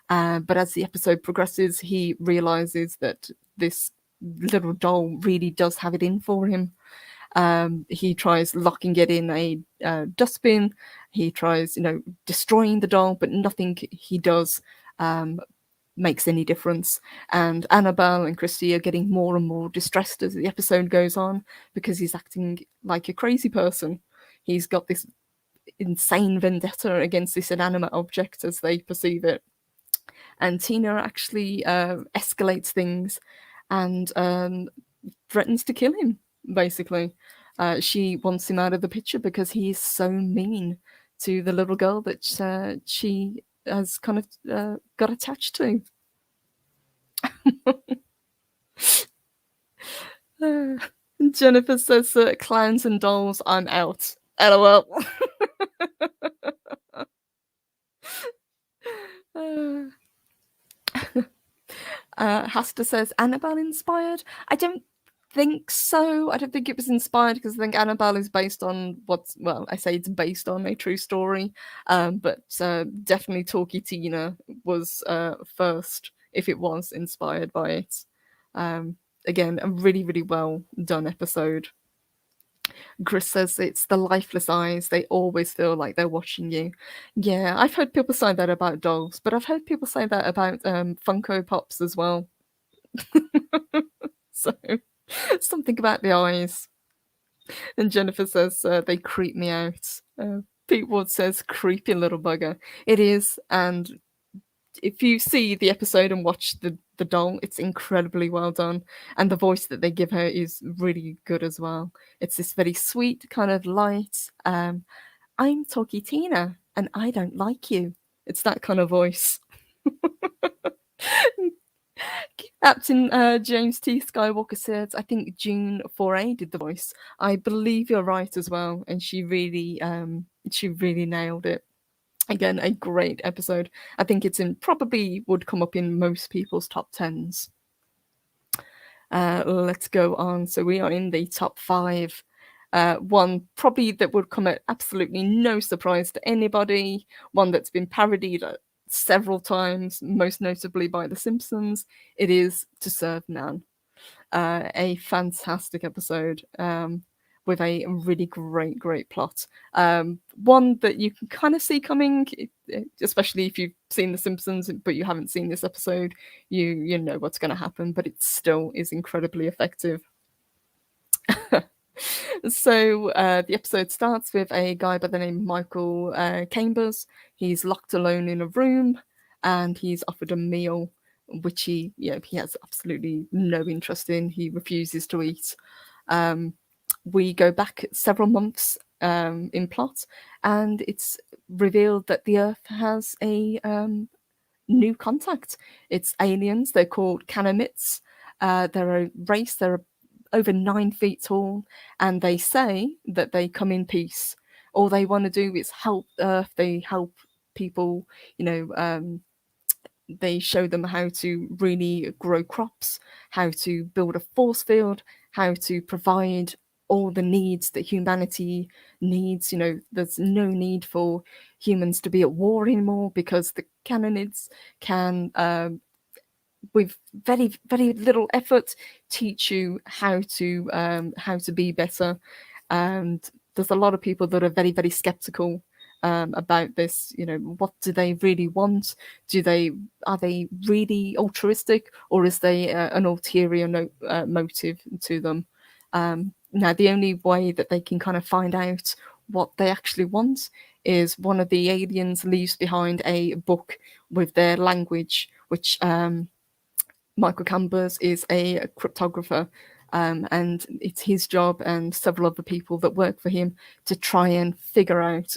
But as the episode progresses, he realizes that this little doll really does have it in for him. He tries locking it in a dustbin. He tries, destroying the doll, but nothing he does makes any difference. And Annabelle and Christy are getting more and more distressed as the episode goes on because he's acting like a crazy person. He's got this insane vendetta against this inanimate object as they perceive it. And Tina actually escalates things and threatens to kill him, basically. She wants him out of the picture because he is so mean to the little girl that she has kind of got attached to. Jennifer says, clowns and dolls, I'm out. LOL. Hasta says, Annabelle inspired? I don't think so. I don't think it was inspired because I think Annabelle is based on I say it's based on a true story. But definitely Talkie Tina was first, if it was inspired by it. Again, a really, really well done episode. Chris says it's the lifeless eyes. They always feel like they're watching you. Yeah, I've heard people say that about dolls, but I've heard people say that about Funko Pops as well. So, something about the eyes. And Jennifer says they creep me out. Pete Ward says creepy little bugger. It is, and if you see the episode and watch the doll, it's incredibly well done, and the voice that they give her is really good as well. It's this very sweet kind of light. I'm Talkie Tina, and I don't like you. It's that kind of voice. Captain James T. Skywalker says, I think June 4A did the voice. I believe you're right as well, and she really nailed it. Again, a great episode. I think probably would come up in most people's top 10s. Let's go on. So we are in the top 5. One probably that would come at absolutely no surprise to anybody. One that's been parodied several times, most notably by The Simpsons. It is To Serve Nan. A fantastic episode. With a really great plot. One that you can kind of see coming, especially if you've seen The Simpsons, but you haven't seen this episode, you know what's going to happen, but it still is incredibly effective. So the episode starts with a guy by the name of Michael Chambers. He's locked alone in a room, and he's offered a meal, which he has absolutely no interest in. He refuses to eat. We go back several months in plot, and it's revealed that the Earth has a new contact. It's aliens. They're called Canamites. They're a race. They're over 9 feet tall, and they say that they come in peace. All they want to do is help Earth. They help people. They show them how to really grow crops, how to build a force field, how to provide all the needs that humanity needs. There's no need for humans to be at war anymore because the Canonids can, with very, very little effort, teach you how to be better. And there's a lot of people that are very, very skeptical about this. What do they really want? Are they really altruistic, or is there an ulterior motive to them? Now, the only way that they can kind of find out what they actually want is one of the aliens leaves behind a book with their language, which Michael Chambers is a cryptographer, and it's his job and several other people that work for him to try and figure out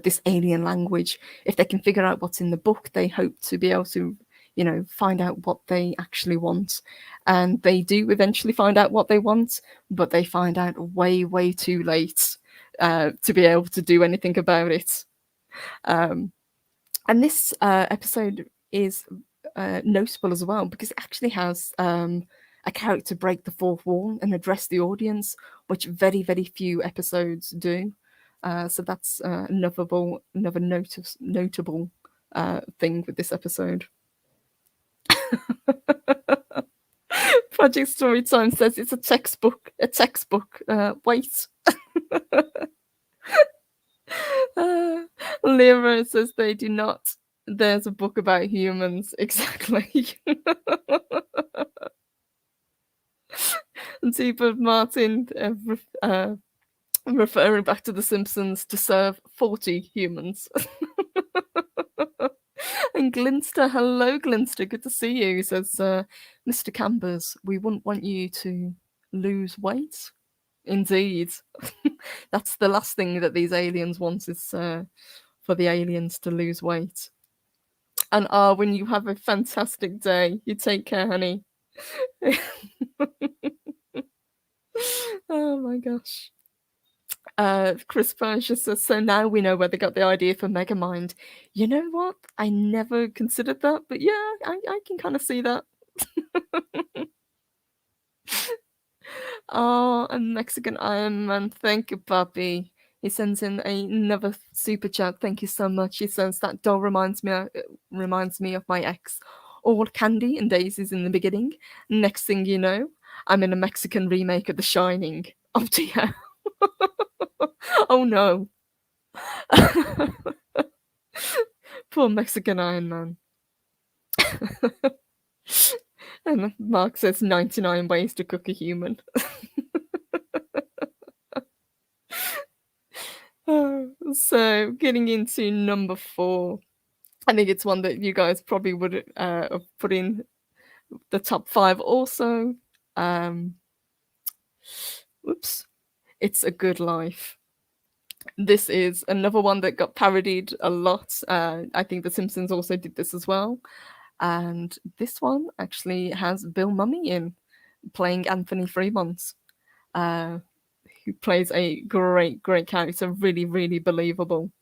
this alien language. If they can figure out what's in the book, they hope to be able to, find out what they actually want. And they do eventually find out what they want, but they find out way, way too late to be able to do anything about it. And this episode is notable as well because it actually has a character break the fourth wall and address the audience, which very, very few episodes do. So that's another notable thing with this episode. Project Storytime says it's a textbook. Wait. Lyra says they do not. There's a book about humans. Exactly. And T-Bird Martin referring back to The Simpsons to serve 40 humans. And Glinster, hello Glinster, good to see you. He says, Mr. Chambers, we wouldn't want you to lose weight. Indeed. That's the last thing that these aliens want is for the aliens to lose weight. And when you have a fantastic day, you take care, honey. Oh my gosh. Chris Persia says, so now we know where they got the idea for Megamind. You know what? I never considered that, but yeah, I can kind of see that. Oh, a Mexican Iron Man. Thank you, puppy. He sends in another super chat. Thank you so much. He says that doll reminds me of my ex. All candy and daisies in the beginning. Next thing you know, I'm in a Mexican remake of The Shining. Oh dear. Oh no. Poor Mexican Iron Man. And Mark says 99 ways to cook a human. So getting into number 4, I think it's one that you guys probably would have put in the top 5 also. It's A Good Life. This is another one that got parodied a lot. I think The Simpsons also did this as well. And this one actually has Bill Mummy in, playing Anthony Fremont, who plays a great, great character, really, really believable.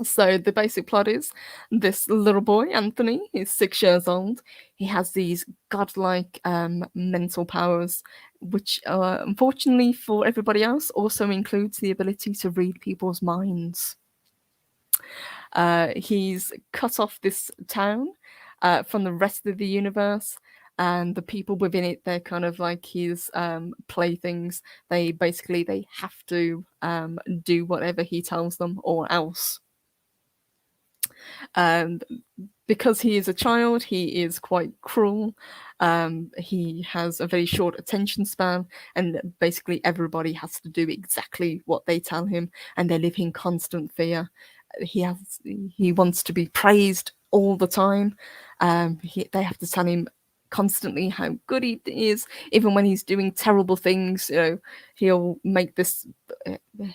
So the basic plot is this little boy, Anthony, he's 6 years old. He has these godlike mental powers, which unfortunately for everybody else also includes the ability to read people's minds. He's cut off this town from the rest of the universe, and the people within it, they're kind of like his playthings. They have to do whatever he tells them or else. Um, because he is a child, he is quite cruel. He has a very short attention span, and basically everybody has to do exactly what they tell him, and they live in constant fear. He wants to be praised all the time. They have to tell him constantly how good he is, even when he's doing terrible things. He'll make this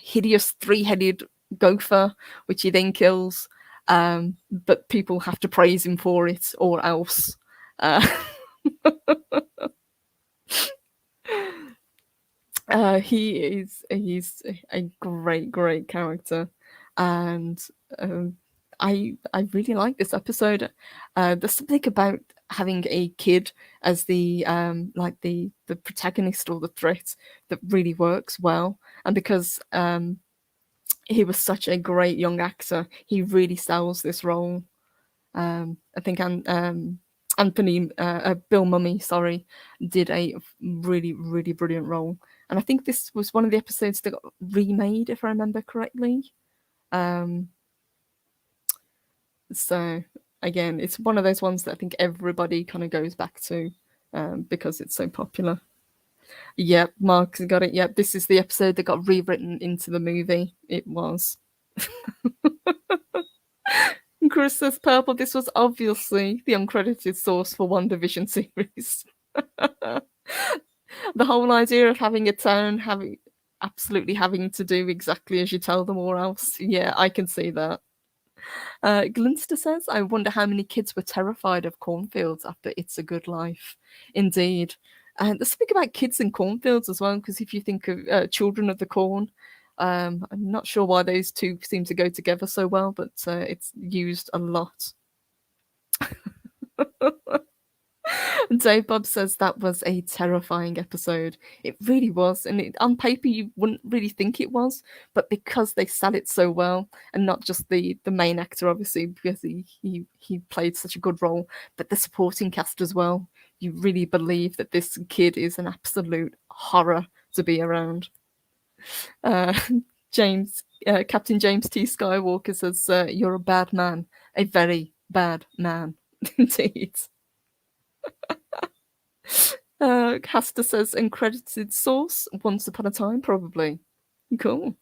hideous three-headed gopher, which he then kills. But people have to praise him for it, or else. Uh, he's a great character, and I really like this episode. There's something about having a kid as the the protagonist or the threat that really works well, and because he was such a great young actor, he really sells this role. I think Anthony Bill Mummy, sorry, did a really brilliant role, and I think this was one of the episodes that got remade, if I remember correctly. So again, it's one of those ones that I think everybody kind of goes back to because it's so popular. Yep, Mark's got it. Yep, this is the episode that got rewritten into the movie. It was. Chris says, Purple, this was obviously the uncredited source for One Division series. The whole idea of having a town absolutely having to do exactly as you tell them or else. Yeah, I can see that. Glinster says, I wonder how many kids were terrified of cornfields after It's a Good Life. Indeed. And there's something about kids in cornfields as well, because if you think of Children of the Corn, I'm not sure why those two seem to go together so well, but it's used a lot. Dave Bob says that was a terrifying episode. It really was, and on paper you wouldn't really think it was, but because they sell it so well, and not just the main actor, obviously, because he played such a good role, but the supporting cast as well. You really believe that this kid is an absolute horror to be around. Captain James T. Skywalker says, "You're a bad man, a very bad man, indeed." Hasta says, uncredited source, Once Upon a Time, probably. Cool.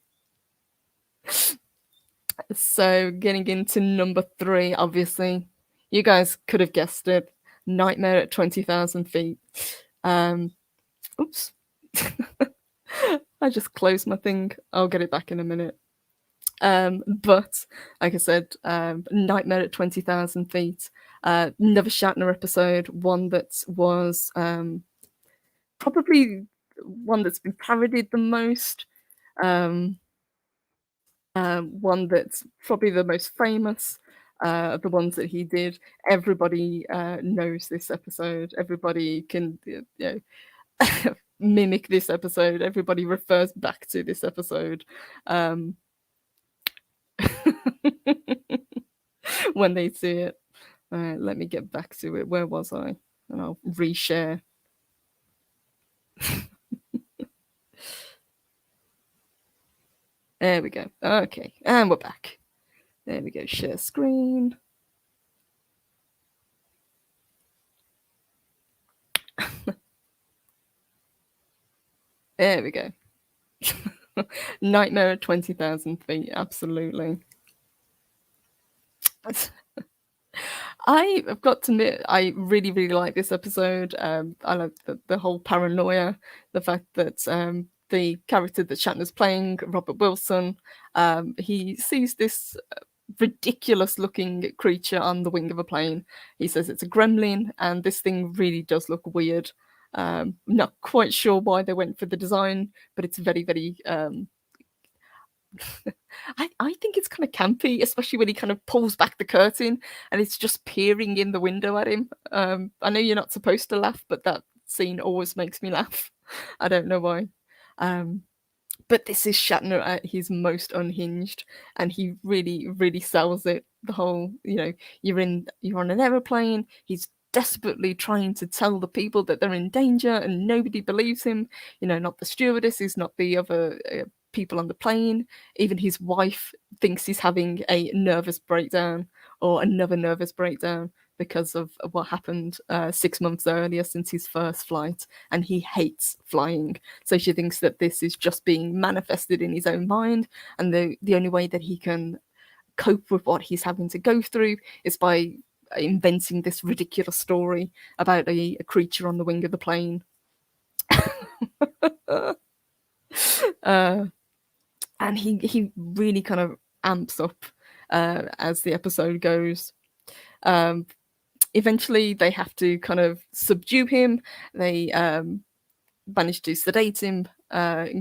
So, getting into number 3, obviously. You guys could have guessed it. Nightmare at 20,000 feet. Oops. I just closed my thing. I'll get it back in a minute. But, like I said, Nightmare at 20,000 feet. Another Shatner episode, one that was probably one that's been parodied the most, one that's probably the most famous, of the ones that he did. Everybody knows this episode. Everybody can mimic this episode. Everybody refers back to this episode when they see it. Let me get back to it. Where was I? And I'll reshare. There we go. Okay, and we're back. There we go. Share screen. There we go. Nightmare at 20,000 feet. Absolutely. I've got to admit, I really like this episode. I love the whole paranoia, the fact that the character that Shatner's playing, Robert Wilson, he sees this ridiculous looking creature on the wing of a plane. He says it's a gremlin, and this thing really does look weird. Not quite sure why they went for the design, but it's very I think it's kind of campy, especially when he kind of pulls back the curtain and it's just peering in the window at him. I know you're not supposed to laugh, but that scene always makes me laugh. I don't know why. But this is Shatner at his most unhinged, and he really sells it. The whole, you're on an aeroplane. He's desperately trying to tell the people that they're in danger, and nobody believes him. Not the stewardesses, not the other people on the plane. Even his wife thinks he's having a nervous breakdown, or another nervous breakdown because of what happened 6 months earlier since his first flight, and he hates flying. So she thinks that this is just being manifested in his own mind, and the only way that he can cope with what he's having to go through is by inventing this ridiculous story about a creature on the wing of the plane. And he really kind of amps up as the episode goes. Eventually, they have to kind of subdue him. They manage to sedate him,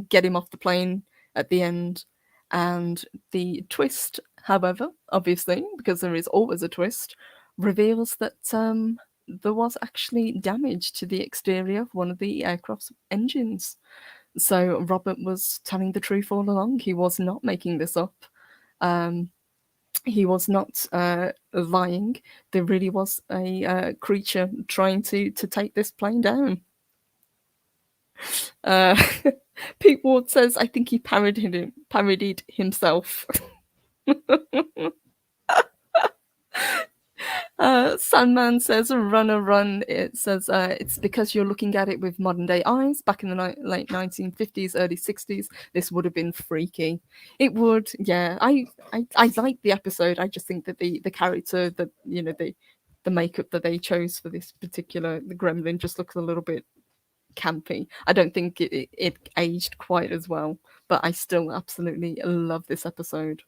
get him off the plane at the end. And the twist, however, obviously, because there is always a twist, reveals that there was actually damage to the exterior of one of the aircraft's engines. So Robert was telling the truth all along. He was not making this up. He was not lying. There really was a creature trying to take this plane down. Pete Ward says, I think he parodied himself. Sandman says, run a run. It says, it's because you're looking at it with modern day eyes. Back in the late 1950s, early 60s, this would have been freaky. It would, yeah. I like the episode. I just think that the character, that the makeup that they chose for this particular the gremlin just looks a little bit campy. I don't think it aged quite as well, but I still absolutely love this episode.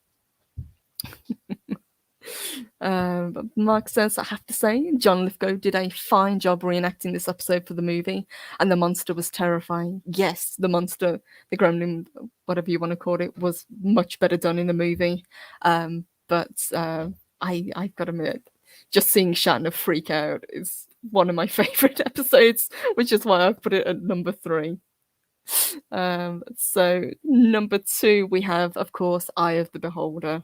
Mark says, I have to say, John Lithgow did a fine job reenacting this episode for the movie, and the monster was terrifying. Yes, the monster, the gremlin, whatever you want to call it, was much better done in the movie. But I've got to admit, just seeing Shatner freak out is one of my favorite episodes, which is why I've put it at number 3. So number 2, we have, of course, Eye of the Beholder.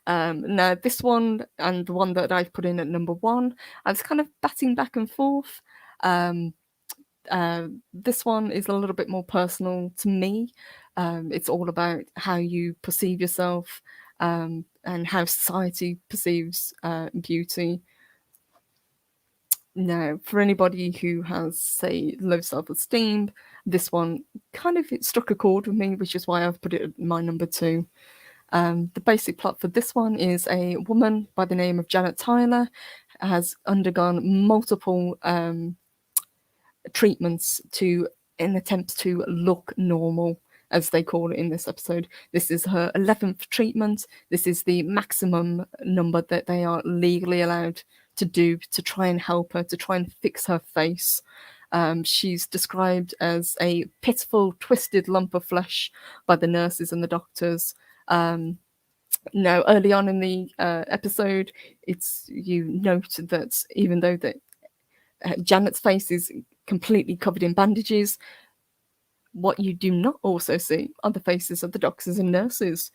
Now, this one and the one that I've put in at number 1, I was kind of batting back and forth. This one is a little bit more personal to me. It's all about how you perceive yourself and how society perceives beauty. Now, for anybody who has, say, low self-esteem, this one kind of it struck a chord with me, which is why I've put it at my number 2. The basic plot for this one is a woman by the name of Janet Tyler has undergone multiple treatments in attempts to look normal, as they call it in this episode. This is her 11th treatment. This is the maximum number that they are legally allowed to do to try and help her, to try and fix her face. She's described as a pitiful, twisted lump of flesh by the nurses and the doctors. Now, early on in the episode, you note that even though that Janet's face is completely covered in bandages, what you do not also see are the faces of the doctors and nurses,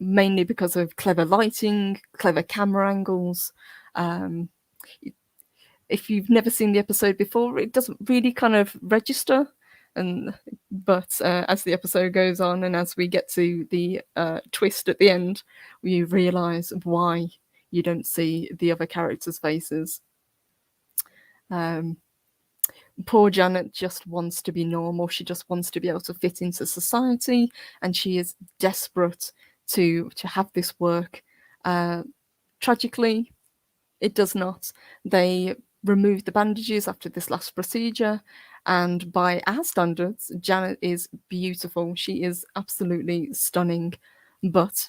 mainly because of clever lighting, clever camera angles. If you've never seen the episode before, it doesn't really kind of register. But as the episode goes on and as we get to the twist at the end, you realise why you don't see the other characters' faces. Poor Janet just wants to be normal. She just wants to be able to fit into society, and she is desperate to have this work. Tragically, it does not. They remove the bandages after this last procedure, and by our standards, Janet is beautiful. She is absolutely stunning, but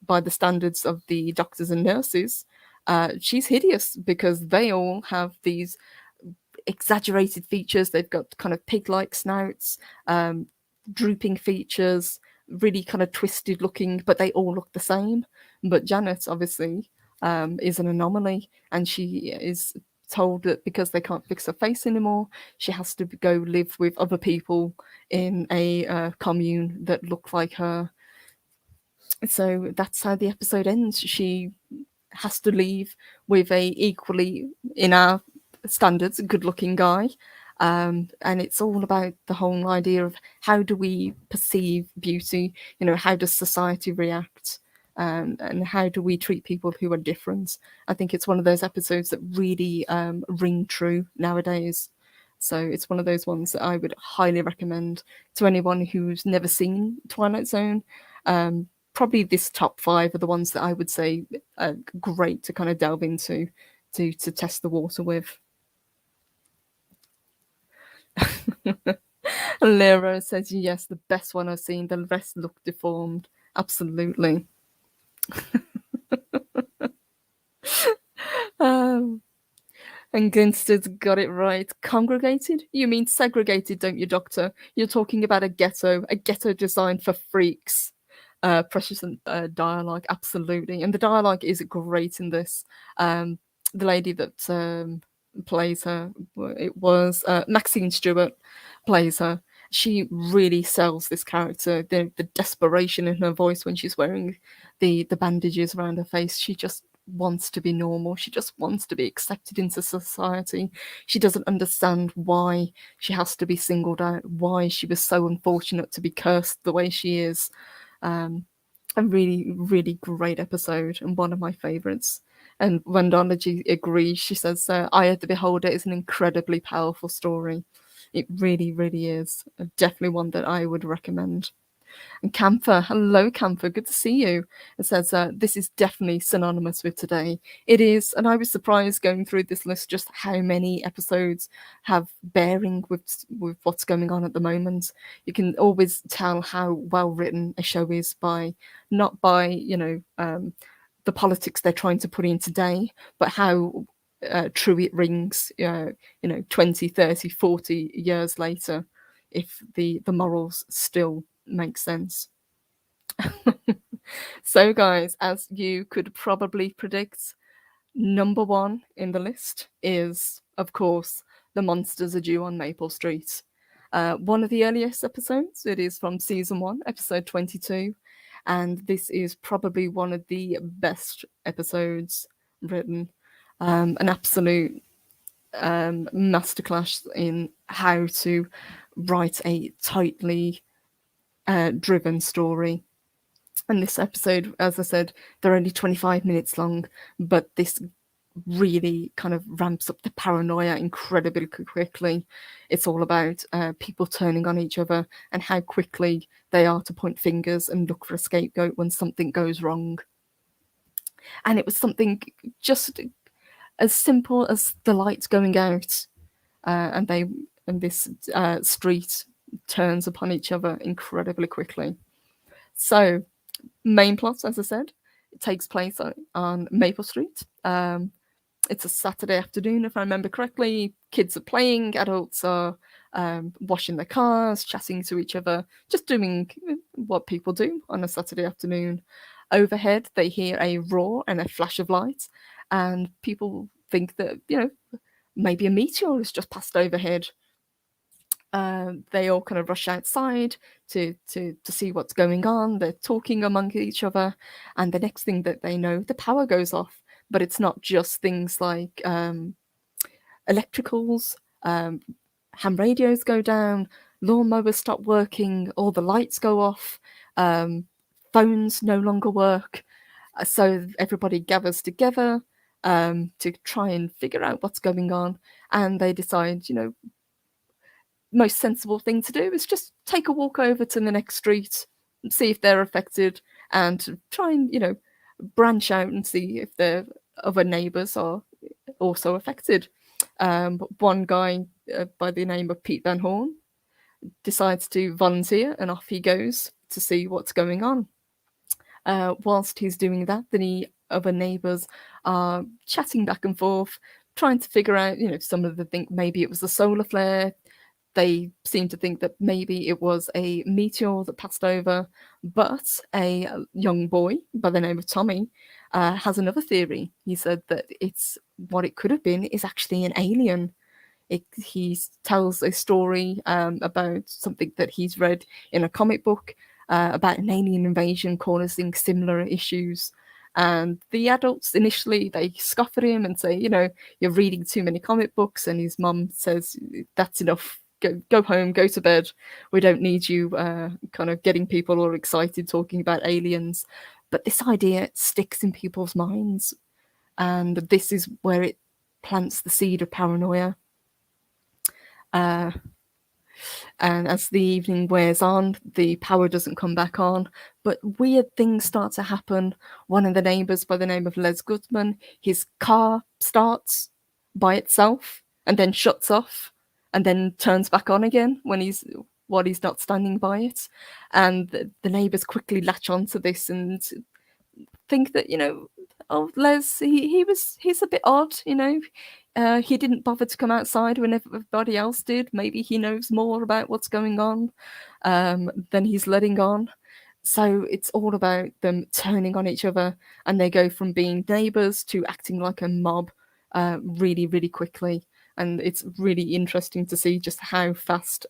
by the standards of the doctors and nurses, she's hideous because they all have these exaggerated features. They've got kind of pig-like snouts, drooping features, really kind of twisted looking, but they all look the same. But Janet, obviously, is an anomaly, and she is told that because they can't fix her face anymore, she has to go live with other people in a commune that look like her. So that's how the episode ends. She has to leave with a equally, in our standards, good-looking guy. And it's all about the whole idea of how do we perceive beauty? How does society react? and how do we treat people who are different. I think it's one of those episodes that really ring true nowadays. So it's one of those ones that I would highly recommend to anyone who's never seen Twilight Zone. Probably this top 5 are the ones that I would say are great to kind of delve into to test the water with. Lero says, yes, the best one I've seen. The rest look deformed. Absolutely. And Ginster's got it right. Congregated? You mean segregated, don't you, Doctor? You're talking about a ghetto designed for freaks. Precious dialogue, absolutely. And the dialogue is great in this. The lady that plays her, it was Maxine Stewart plays her. She really sells this character. The desperation in her voice when she's wearing the bandages around her face. She just wants to be normal. She just wants to be accepted into society. She doesn't understand why she has to be singled out, why she was so unfortunate to be cursed the way she is. A really, really great episode and one of my favourites. And Vandology agrees. She says, Eye of the Beholder is an incredibly powerful story. It really, really is. Definitely one that I would recommend. And Camphor, hello Camphor, good to see you. It says, this is definitely synonymous with today. It is, and I was surprised going through this list just how many episodes have bearing with what's going on at the moment. You can always tell how well written a show is not by the politics they're trying to put in today, but how true it rings 20, 30, 40 years later, if the morals still make sense. So guys, as you could probably predict, number 1 in the list is, of course, The Monsters Are Due on Maple Street. One of the earliest episodes. It is from season 1, episode 22, and this is probably one of the best episodes written. An absolute masterclass in how to write a tightly driven story. And this episode, as I said, they're only 25 minutes long, but this really kind of ramps up the paranoia incredibly quickly. It's all about people turning on each other and how quickly they are to point fingers and look for a scapegoat when something goes wrong. And it was something just as simple as the lights going out, and this street turns upon each other incredibly quickly. So, main plot, as I said, it takes place on Maple Street. It's a Saturday afternoon, if I remember correctly. Kids are playing, adults are washing their cars, chatting to each other, just doing what people do on a Saturday afternoon. Overhead, they hear a roar and a flash of light, and people think that, maybe a meteor has just passed overhead. They all kind of rush outside to see what's going on. They're talking among each other, and the next thing that they know, the power goes off. But it's not just things like electricals, ham radios go down, lawnmowers stop working, all the lights go off, phones no longer work. So everybody gathers together to try and figure out what's going on, and they decide, most sensible thing to do is just take a walk over to the next street and see if they're affected, and try and branch out and see if their other neighbours are also affected. But one guy by the name of Pete Van Horn decides to volunteer, and off he goes to see what's going on. Whilst he's doing that, the other neighbours are chatting back and forth, trying to figure out, some of them think maybe it was a solar flare. They seem to think that maybe it was a meteor that passed over, but a young boy by the name of Tommy has another theory. He said that what it could have been is actually an alien. He tells a story about something that he's read in a comic book about an alien invasion causing similar issues. And the adults initially, they scoff at him and say, you're reading too many comic books. And his mum says, that's enough. Go home, go to bed. We don't need you kind of getting people all excited talking about aliens. But this idea sticks in people's minds, and this is where it plants the seed of paranoia. And as the evening wears on, the power doesn't come back on, but weird things start to happen. One of the neighbors, by the name of Les Goodman, his car starts by itself and then shuts off and then turns back on again when he's not standing by it. And the neighbors quickly latch onto this and think that, oh, Les, he's a bit odd, he didn't bother to come outside when everybody else did. Maybe he knows more about what's going on than he's letting on. So it's all about them turning on each other, and they go from being neighbors to acting like a mob really, really quickly. And it's really interesting to see just how fast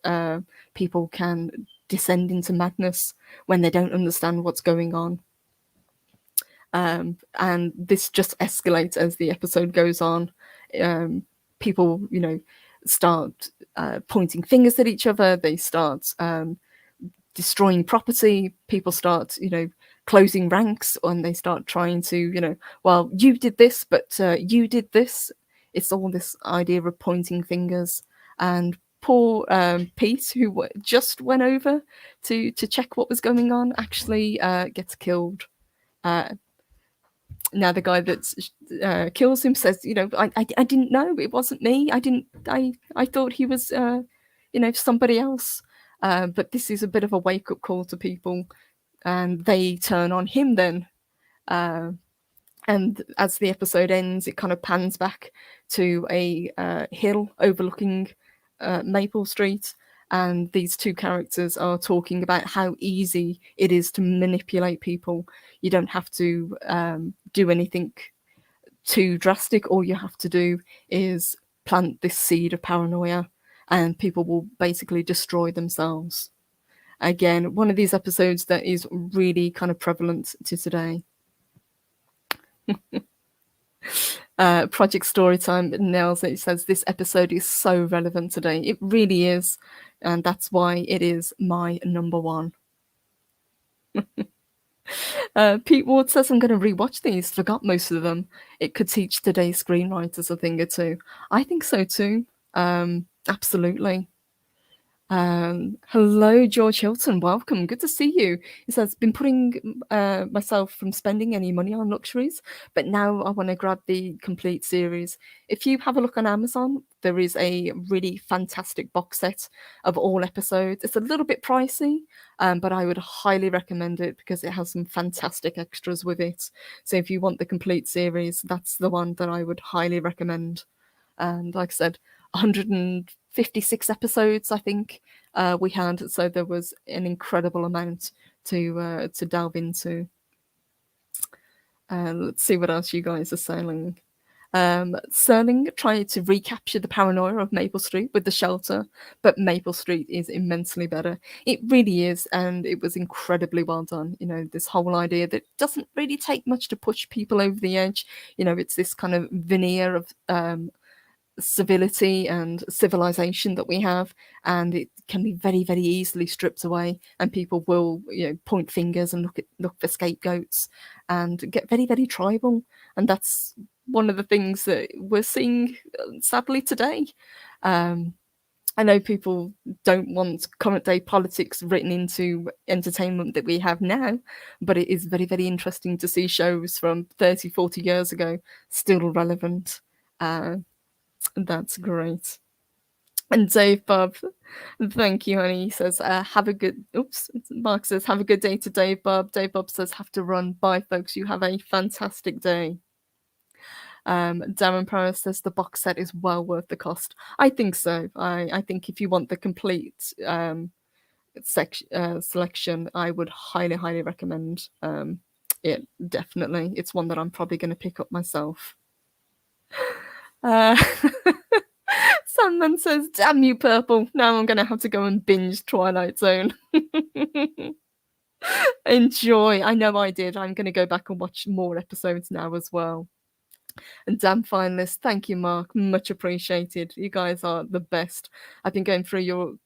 people can descend into madness when they don't understand what's going on. And this just escalates as the episode goes on. People, start pointing fingers at each other. They start destroying property. People start, closing ranks, and they start trying to, well, you did this, but you did this. It's all this idea of pointing fingers. And poor Pete, who just went over to check what was going on, actually gets killed. Now the guy that kills him says, I didn't know, it wasn't me. I thought he was, somebody else. But this is a bit of a wake up call to people, and they turn on him then. And as the episode ends, it kind of pans back to a hill overlooking Maple Street. And these two characters are talking about how easy it is to manipulate people. You don't have to do anything too drastic. All you have to do is plant this seed of paranoia, and people will basically destroy themselves. Again, one of these episodes that is really kind of prevalent to today. Project Storytime nails it. It says this episode is so relevant today. It really is, and that's why it is my number one. Pete Ward says, I'm going to rewatch these. Forgot most of them. It could teach today's screenwriters a thing or two. I think so too. Absolutely. Hello, George Hilton. Welcome. Good to see you. He says, been putting myself from spending any money on luxuries, but now I want to grab the complete series. If you have a look on Amazon, there is a really fantastic box set of all episodes. It's a little bit pricey, but I would highly recommend it because it has some fantastic extras with it. So if you want the complete series, that's the one that I would highly recommend. And like I said, 156 episodes, I think we had. So there was an incredible amount to delve into. Let's see what else you guys are saying. Serling tried to recapture the paranoia of Maple Street with The Shelter, but Maple Street is immensely better. It really is, and it was incredibly well done. This whole idea that doesn't really take much to push people over the edge. It's this kind of veneer of civility and civilization that we have, and it can be very, very easily stripped away, and people will point fingers and look for scapegoats and get very, very tribal. And that's one of the things that we're seeing sadly today. I know people don't want current day politics written into entertainment that we have now, but it is very, very interesting to see shows from 30, 40 years ago still relevant. That's great. And Dave Bob, thank you, honey. He says, have a good, Mark says, have a good day to Dave Bob. Dave Bob says, have to run. Bye, folks. You have a fantastic day. Darren Paris says, the box set is well worth the cost. I think so. I think if you want the complete selection, I would highly, highly recommend it. Definitely. It's one that I'm probably going to pick up myself. Sandman says, damn you, Purple. Now I'm going to have to go and binge Twilight Zone. Enjoy. I know I did. I'm going to go back and watch more episodes now as well. And damn finalists, thank you, Mark. Much appreciated. You guys are the best. I've been going through your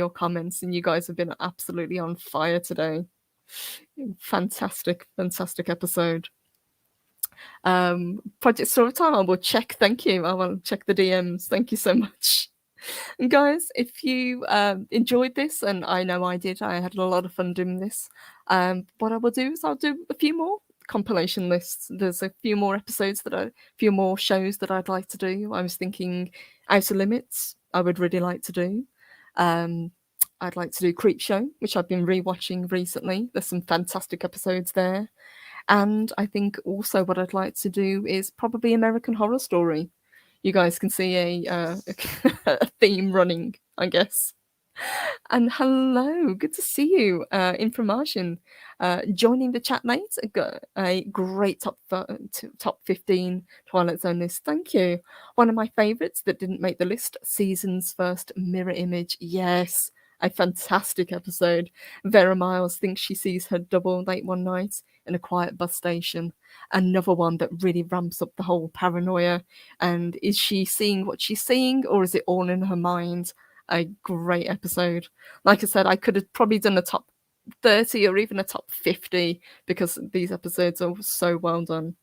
comments, and you guys have been absolutely on fire today. Fantastic, fantastic episode. Project Storytime, I will check. Thank you. I will check the DMs. Thank you so much. And guys, if you enjoyed this, and I know I did, I had a lot of fun doing this. What I will do is I'll do a few more compilation lists. There's a few more episodes a few more shows that I'd like to do. I was thinking Outer Limits, I would really like to do. Um, I'd like to do Creep Show, which I've been rewatching recently. There's some fantastic episodes there. And I think also what I'd like to do is probably American Horror Story. You guys can see a theme running, I guess. And hello, good to see you, Information. Joining the chat, mate. A great top 15 Twilight Zone list. Thank you. One of my favourites that didn't make the list, season's first mirror image. Yes, a fantastic episode. Vera Miles thinks she sees her double late one night in a quiet bus station. Another one that really ramps up the whole paranoia. And is she seeing what she's seeing, or is it all in her mind? A great episode. Like I said, I could have probably done a top 30 or even a top 50 because these episodes are so well done.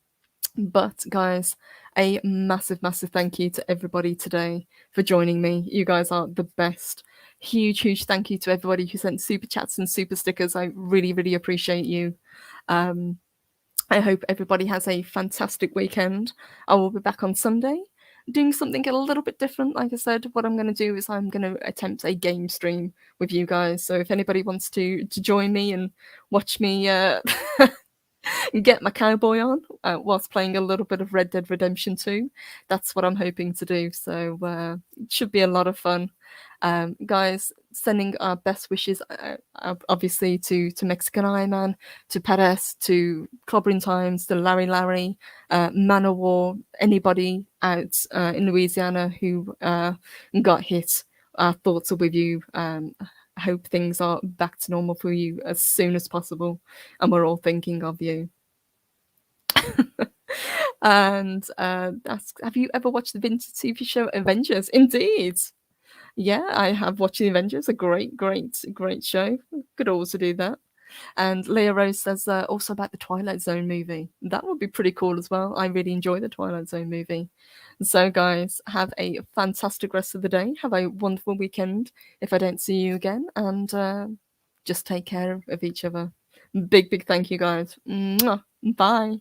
But guys, a massive, massive thank you to everybody today for joining me. You guys are the best. Huge, huge thank you to everybody who sent super chats and super stickers. I really, really appreciate you. I hope everybody has a fantastic weekend. I will be back on Sunday doing something a little bit different. Like I said, what I'm going to do is I'm going to attempt a game stream with you guys. So if anybody wants to join me and watch me get my cowboy on whilst playing a little bit of Red Dead Redemption 2, that's what I'm hoping to do. So it should be a lot of fun. Guys, sending our best wishes, obviously, to Mexican Iron Man, to Perez, to Clobbering Times, to Larry, Manowar, anybody out in Louisiana who got hit. Our thoughts are with you. I hope things are back to normal for you as soon as possible, and we're all thinking of you. And have you ever watched the vintage TV show Avengers? Indeed. Yeah, I have watched The Avengers, a great, great, great show. Could also do that. And Leah Rose says also about the Twilight Zone movie. That would be pretty cool as well. I really enjoy the Twilight Zone movie. So, guys, have a fantastic rest of the day. Have a wonderful weekend if I don't see you again. And just take care of each other. Big, big thank you, guys. Mwah. Bye.